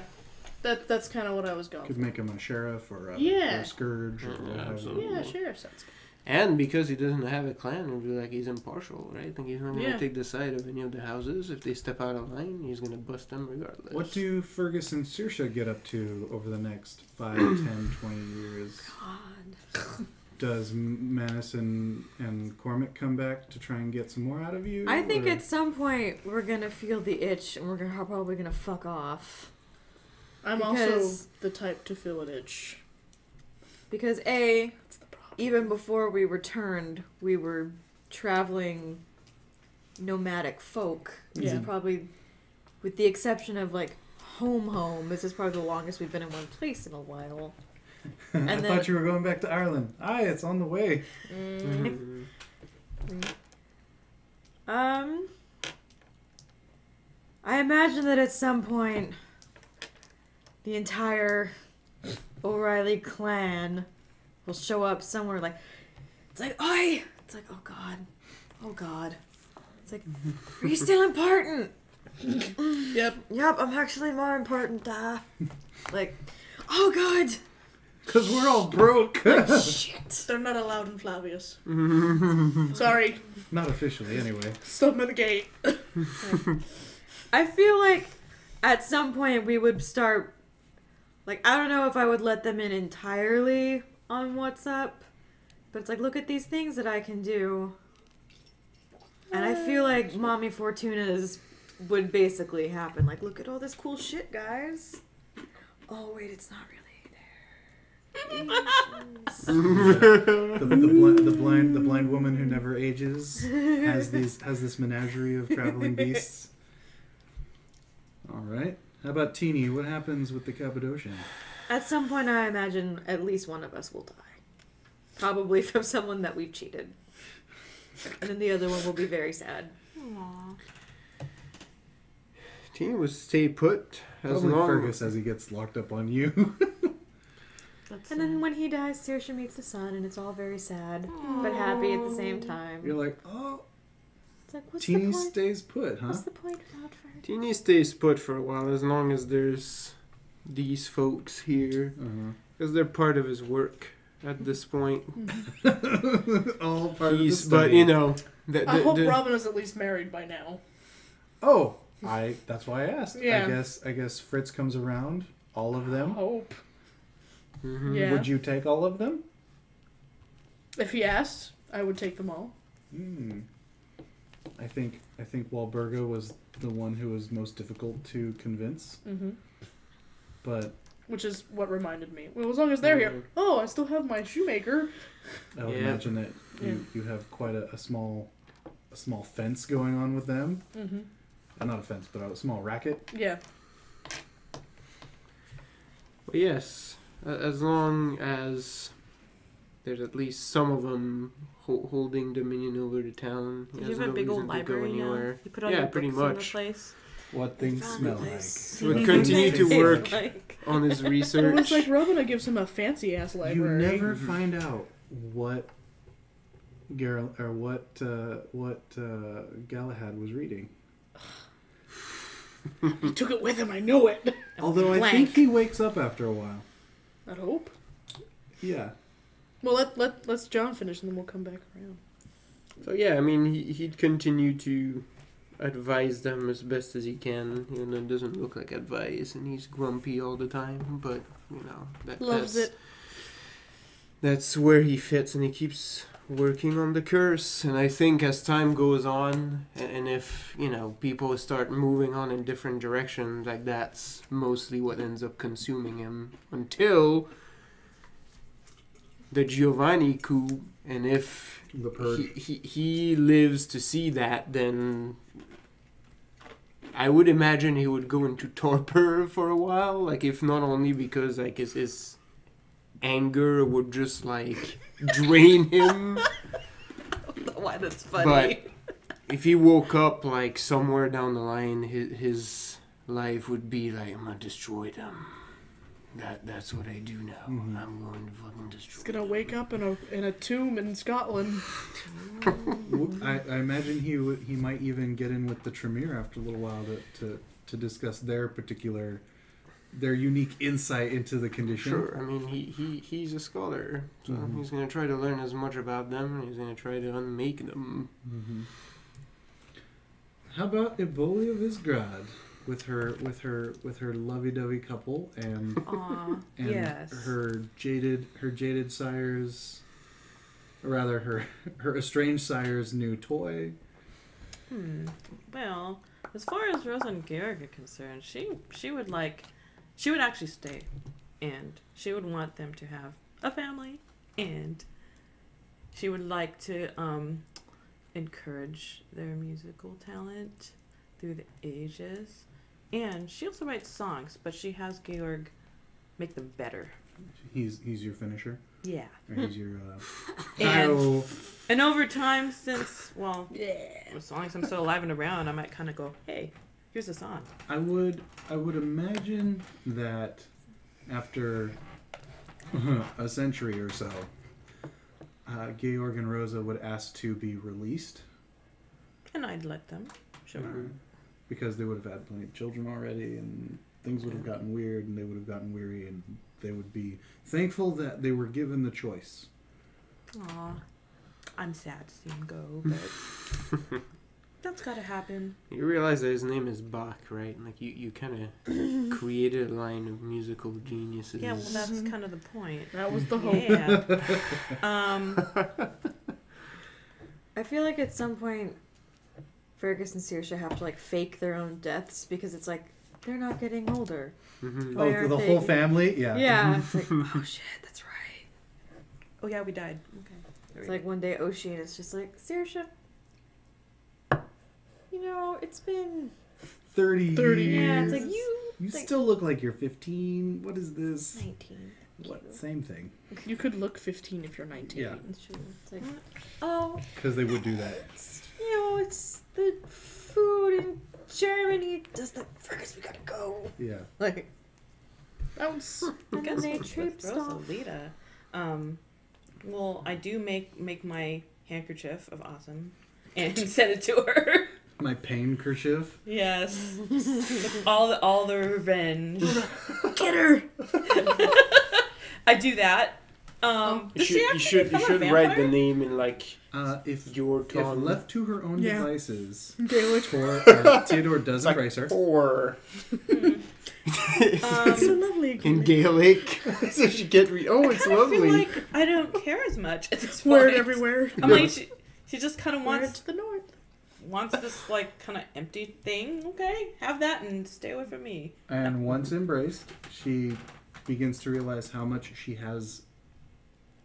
That's kind of what I was going Could for. make him a sheriff or a, Yeah. or a scourge. Or Yeah, whatever. absolutely. Yeah, sure. Sounds good. And because he doesn't have a clan, it'll be like he's impartial, right? I think he's not going to Yeah. take the side of any of the houses. If they step out of line, he's going to bust them regardless. What do Fergus and Saoirse get up to over the next 5, 10, 20 years? God. Does Manus and Cormac come back to try and get some more out of you? I think or- at some point we're gonna feel the itch and we're probably gonna fuck off. I'm Because- also the type to feel an itch. Because That's the problem. even before we returned, we were traveling nomadic folk. This Yeah. is probably, with the exception of like home, this is probably the longest we've been in one place in a while. I And then- thought you were going back to Ireland. Aye, it's on the way. Mhm. I imagine that at some point, the entire O'Reilly clan will show up somewhere like, it's like, oi! It's like, oh god. It's like, are you still important? Yep. Yep, I'm actually more important, like, oh god! Because we're all broke. Shit. They're not allowed in Flavius. Sorry. Not officially, anyway. Stop them at the gate. I feel like at some point we would start, like, I don't know if I would let them in entirely on WhatsApp, but it's like, look at these things that I can do. And I feel like Mommy Fortuna's would basically happen. Like, look at all this cool shit, guys. Oh, wait, it's not really there. the blind woman who never ages has this menagerie of traveling beasts. All right. How about Teeny? What happens with the Cappadocian? At some point, I imagine at least one of us will die. Probably from someone that we've cheated. And then the other one will be very sad. Aww. Teeny would stay put as Probably long Fergus as he gets locked up on you. And then when he dies, Saoirse meets the sun, and it's all very sad, but happy at the same time. You're like, oh, It's like, what's Teeny the point? stays put, huh? What's the point without her? Teeny stays put for a while as long as there's these folks here. Because they're part of his work at this point. All part of the study. But, you know... I hope Robin is at least married by now. Oh, that's why I asked. Yeah. I guess Fritz comes around. All of them. Hope. Mm-hmm. Yeah. Would you take all of them? If he asked, I would take them all. I think Walburga was the one who was most difficult to convince. Mm-hmm. But which is what reminded me. Well, as long as they're here. Oh, I still have my shoemaker. I would imagine that you have quite a small fence going on with them. Mm-hmm. Not a fence, but a small racket. Yeah. But yes, as long as there's at least some of them holding dominion over the town. You have a big old library now. You put all your pretty books in the much. place. What things smell like. He would continue to work on his research. Well, it's like Robina gives him a fancy ass library. You never find out what Galahad was reading. He took it with him. I know it. Although I think he wakes up after a while. I'd hope. Yeah. Well, let's John finish and then we'll come back around. So yeah, I mean, he'd continue to advise them as best as he can. You know, it doesn't look like advice, and he's grumpy all the time. But you know, that's where he fits, and he keeps working on the curse. And I think as time goes on, and if you know people start moving on in different directions, like that's mostly what ends up consuming him until the Giovanni coup. And if he lives to see that, then I would imagine he would go into torpor for a while. Like, if not only because like his anger would just like drain him. Why that's funny. But if he woke up like somewhere down the line, his life would be like, I'm gonna destroy them. That's what I do now. Mm-hmm. I'm going to fucking destroy. He's gonna wake up in a tomb in Scotland. I imagine he might even get in with the Tremere after a little while to discuss their unique insight into the condition. Sure. I mean, he's a scholar, so he's gonna try to learn as much about them, and he's gonna try to unmake them. Mm-hmm. How about Ebola of Isgrad? With her lovey-dovey couple and yes. her jaded sire's, or rather her estranged sire's new toy. Well, as far as Rosa and Georg are concerned, she would actually stay, and she would want them to have a family, and she would like to encourage their musical talent through the ages. And she also writes songs, but she has Georg make them better. He's your finisher? Yeah. Or he's your and over time, since as long as I'm still alive and around, I might kind of go, hey, here's a song. I would imagine that after a century or so, Georg and Rosa would ask to be released. And I'd let them. Sure. Because they would have had plenty of children already, and things would have gotten weird, and they would have gotten weary, and they would be thankful that they were given the choice. Aw. I'm sad to see him go, but... That's gotta happen. You realize that his name is Bach, right? Like you kind of created a line of musical geniuses. Yeah, well, that's kind of the point. That was the hope. Yeah. I feel like at some point, Fergus and Saoirse have to like fake their own deaths because it's like they're not getting older. Mm-hmm. Why Oh, aren't the they- whole family? Yeah. Yeah, it's like, oh shit, that's right. Oh yeah, we died. Okay. It's like one day Ocean is just like, Saoirse, you know, it's been 30 30 years. yeah, it's like You like, still look like you're 15. What is this? 19. What? Same thing. You could look 15 if you're 19. Yeah. It's true. It's like, oh, Because they would do that. you know, it's the food in Germany. Just like, Fergus, we gotta go. Yeah. Like, Bounce. and then they With traipsed off. Rosalita. Well, I do make my handkerchief of awesome and send it to her. My pain kerchief. Yes. all the revenge. Get her! I do that. You Does she should actually become a write the vampire? name in like If your if tongue. left to her own Yeah. devices, Gaelic. Theodore does It's like embrace her. 4 It's so lovely. in Gaelic, so she can't read. Oh, it's I lovely. feel like I don't care as much at this point. Wear it everywhere. I'm like, she just kind of Wear it wants to the north. this like kind of empty thing. Okay, have that and stay away from me. And once embraced, she begins to realize how much she has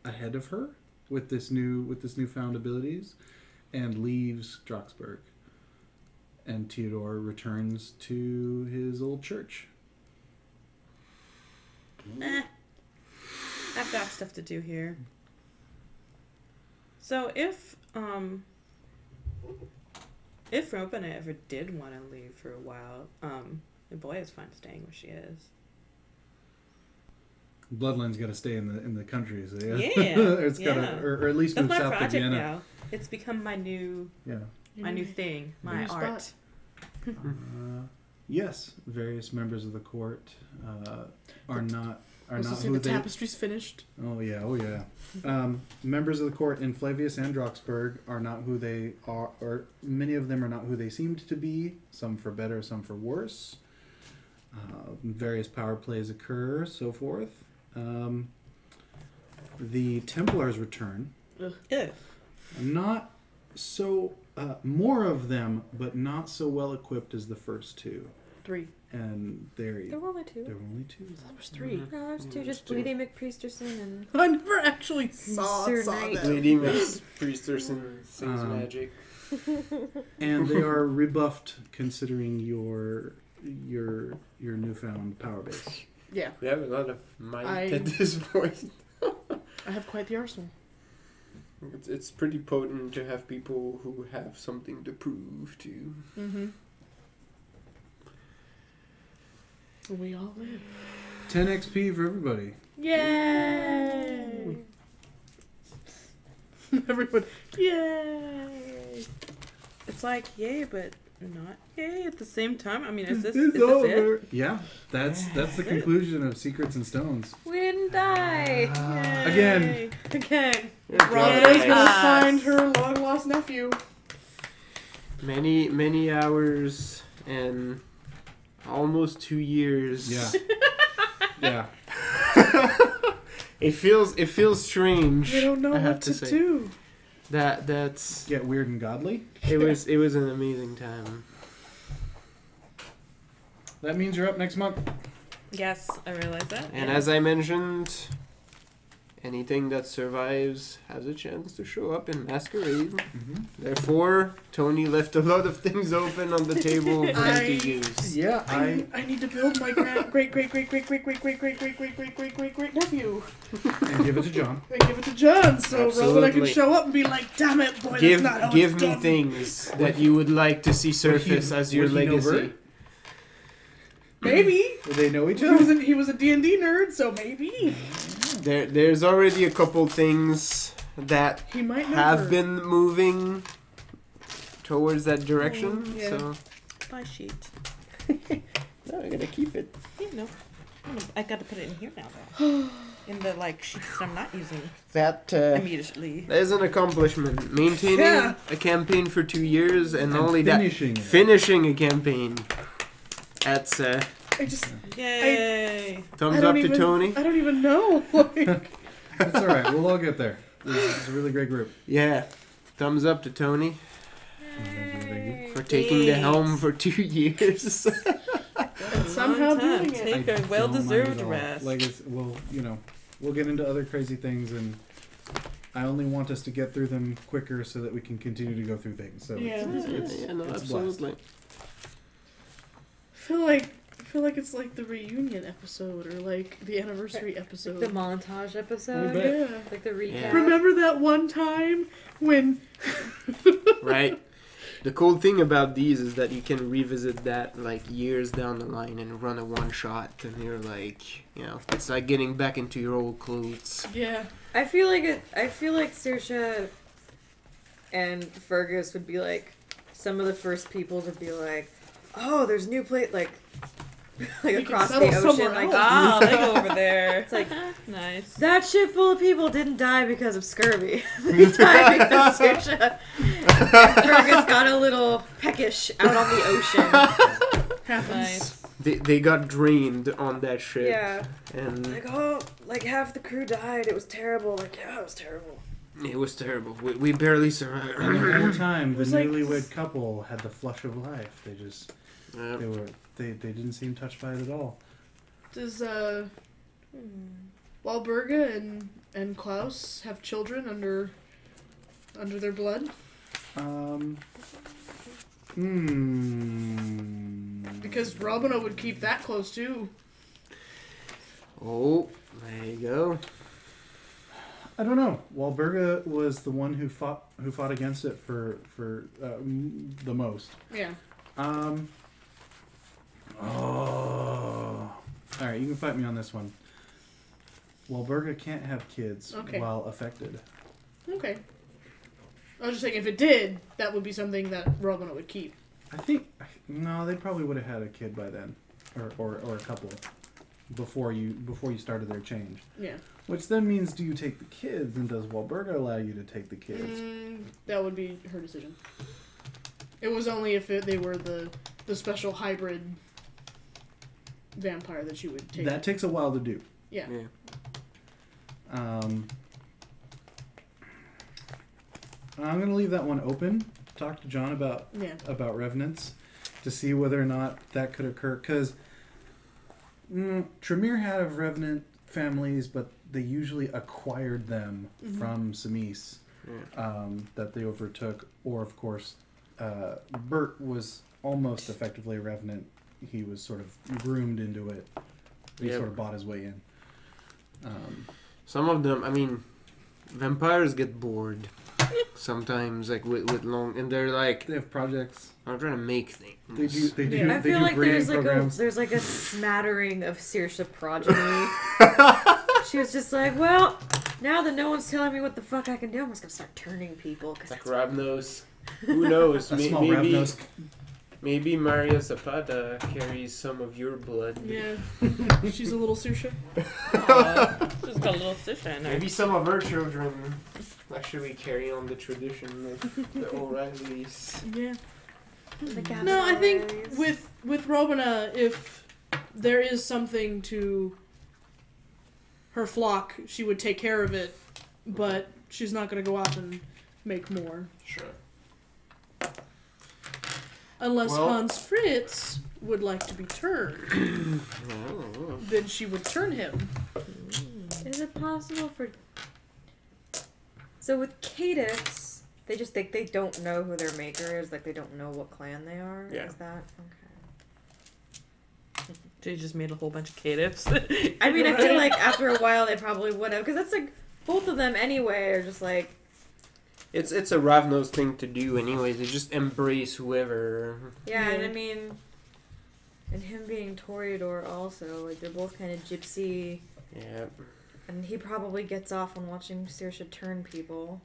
ahead of her with this newfound abilities, and leaves Droxburg. And Theodore returns to his old church. I've got stuff to do here. So if Robina ever did want to leave for a while, the boy is fine staying where she is. Bloodline's got to stay in the country, so yeah. Yeah, It's got to, yeah. or at least That's move my south to project Vienna. now. It's become my new Yeah. thing, my New spot. art. Yes, various members of the court are not Was not to say who the they. tapestry's finished. Oh yeah. Members of the court in Flavius and Droxburg are not who they are, or many of them are not who they seemed to be. Some for better, some for worse. Various power plays occur, so forth. The Templars return. Ew. Not so. More of them, but not so well equipped as the first two. 3. And There were only two. there were only two. That was 3. No, there's two. Just two. Lady McPriesterson and I never actually saw Sir that. Knight. Lady Miss Priesterson sings magic. And they are rebuffed considering your newfound power base. Yeah, We have a lot of might I- at this point. I have quite the arsenal. It's pretty potent to have people who have something to prove to. Mm-hmm. We all live. 10 XP for everybody. Yay! Everyone, yay! It's like yay, but not yay at the same time. I mean, is this It's it? over. Yeah, that's the conclusion of Secrets and Stones. we didn't die Again. again. Robin is Yay. gonna find her long lost nephew. Many hours and almost 2 years. Yeah. Yeah. It feels strange. They don't know I have what to to say. do. That's Get weird and godly. it was an amazing time. That means you're up next month. Yes, I realize that. And yeah. as I mentioned, anything that survives has a chance to show up in Masquerade. Mm-hmm. Therefore, Tony left a lot of things open on the table for him to use. Yeah, I need to build my great nephew and give it to John. and give it to John so Robin I can Absolutely. show up and be like, damn it, boy, Give that's not how give it's me done. things that you would like to see surface as your would he know legacy. Bert? Maybe. Do they know each He other? was a D&D nerd, so maybe. There's already a couple things that He might know have her. been moving towards that direction. yeah. So My sheet. no, I gotta keep it. Yeah, no. I got to put it in here now, though. in the sheets that I'm not using That immediately. that is an accomplishment. Maintaining a campaign for 2 years and only finishing a campaign. That's Yay! thumbs up to Tony. I don't even know. That's all right. We'll all get there. It's a really great group. Yeah, thumbs up to Tony for taking the helm for 2 years. And somehow doing it. Take a well-deserved rest. We'll get into other crazy things, and I only want us to get through them quicker so that we can continue to go through things. So it's absolutely. I feel like it's like the reunion episode or like the anniversary episode. The montage episode? Yeah. Like the recap. Yeah. Remember that one time when... Right. The cool thing about these is that you can revisit that years down the line and run a one shot, and you're it's like getting back into your old clothes. Yeah. I feel like Saoirse and Fergus would be some of the first people to be oh, there's new plate across the ocean. they go over there. It's nice. That ship full of people didn't die because of scurvy. They died because Saoirse and Fergus got a little peckish out on the ocean. Nice. They got drained on that ship. Yeah. And half the crew died. It was terrible. Yeah, it was terrible. It was terrible. We barely survived. And the whole time, the newlywed couple had the flush of life. They just they didn't seem touched by it at all. Does Walburga and Klaus have children under their blood? Because Robina would keep that close too. Oh, there you go. I don't know. Walburga was the one who fought against it for the most. Yeah. All right, you can fight me on this one. Walburga can't have kids while affected. Okay. I was just saying, if it did, that would be something that Robina would keep. I think they probably would have had a kid by then, or a couple, before you started their change. Yeah. Which then means, do you take the kids, and does Walburga allow you to take the kids? That would be her decision. It was only if they were the special hybrid vampire that she would take. That takes a while to do. Yeah. I'm going to leave that one open. Talk to John about revenants to see whether or not that could occur. Because Tremere had of revenant families, but they usually acquired them from Samis that they overtook. Or, of course, Bert was almost effectively a revenant. He was sort of groomed into it. He sort of bought his way in. Some of them, vampires get bored sometimes, with long, and they're they have projects. I'm trying to make things. They do. I feel like there's a smattering of Saoirse progeny. She was just well, now that no one's telling me what the fuck I can do, I'm just gonna start turning people. Ravnos. Who knows? Small Ravnos. Maybe Maria Zapata carries some of your blood. Yeah. She's a little Saoirse. She's got a little Saoirse in her. Maybe some of her children actually carry on the tradition of the O'Reillys. Yeah. No, I think with Robina, if there is something to her flock, she would take care of it, but she's not going to go out and make more. Sure. Unless Hans Fritz would like to be turned. Then she would turn him. Is it possible for... So with Caitiffs, they just think they don't know who their maker is, they don't know what clan they are? Yeah. Is that... Okay. They just made a whole bunch of caitiffs. I feel like after a while they probably would have, because that's both of them anyway are just It's a Ravnos thing to do anyways. They just embrace whoever. Yeah, and and him being Toreador also, they're both kind of gypsy. Yeah. And he probably gets off on watching Saoirse turn people.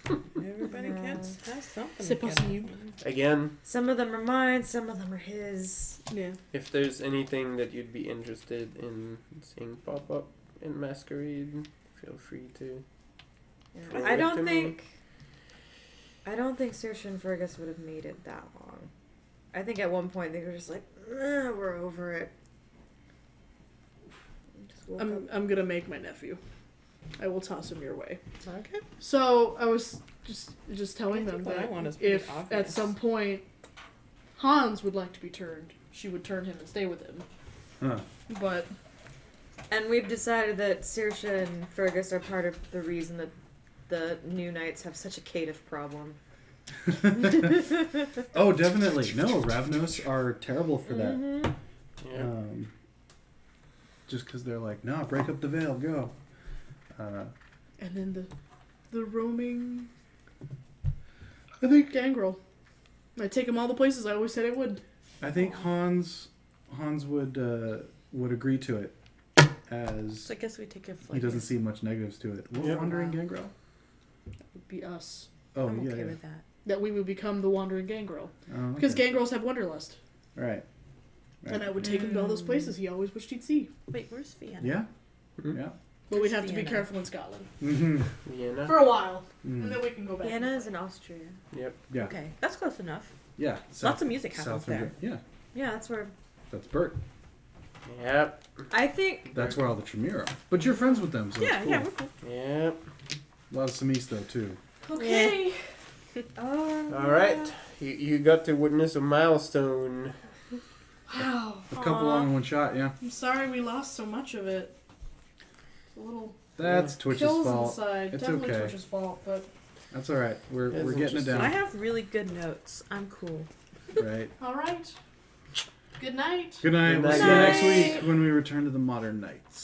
Everybody has something. C'est to get possible. off. Again, Some of them are mine, some of them are his. Yeah. if there's anything that you'd be interested in seeing pop up in Masquerade, feel free to. Yeah. I don't think Saoirse and Fergus would have made it that long. I think at one point they were just like, we're over it. Just woke up. I'm gonna make my nephew. I will toss him your way. Okay. So I was just telling them What I that want is pretty if at obvious. some point Hans would like to be turned, she would turn him and stay with him. Huh. But And we've decided that Saoirse and Fergus are part of the reason that the new knights have such a caitiff problem. Oh, definitely. No, Ravnos are terrible for that. Mm-hmm. Yeah. Just because they're like, no, break up the veil, go. and then the roaming I think gangrel. I take him all the places I always said I would. Hans would agree to it, as So I guess we take a flight. he doesn't see much negatives to it. Yep. Wandering Gangrel. That would be us. Oh I'm yeah, okay yeah. with that. That we would become the wandering gangrel. Oh, Because okay. gangrels have wanderlust. Right. And I would take him to all those places he always wished he'd see. Wait, where's Vienna? Yeah. Mhm. Yeah. But we'd have to be Vienna. careful in Scotland. Mm-hmm. Vienna. For a while. Mm. And then we can go back. Vienna is in Austria. Yep. Yeah. Okay, that's close enough. Yeah. Lots of music happens there. Yeah. Yeah, that's where. That's Bert. Yep. I think. That's where all the Tremere are. But you're friends with them, so Yeah, it's cool. yeah, we're cool. Yep. A lot of Samis though too. Okay. All right. You got to witness a milestone. Wow. A couple all in one shot. Yeah. I'm sorry we lost so much of it. It's a little That's Twitch's kills fault. inside. It's Definitely okay. Twitch's fault, but That's all right. We're That's getting it interesting. I down. have really good notes. I'm cool. Right. all right. Good night. Good night. Good We'll night. see you next week when we return to the Modern Knights.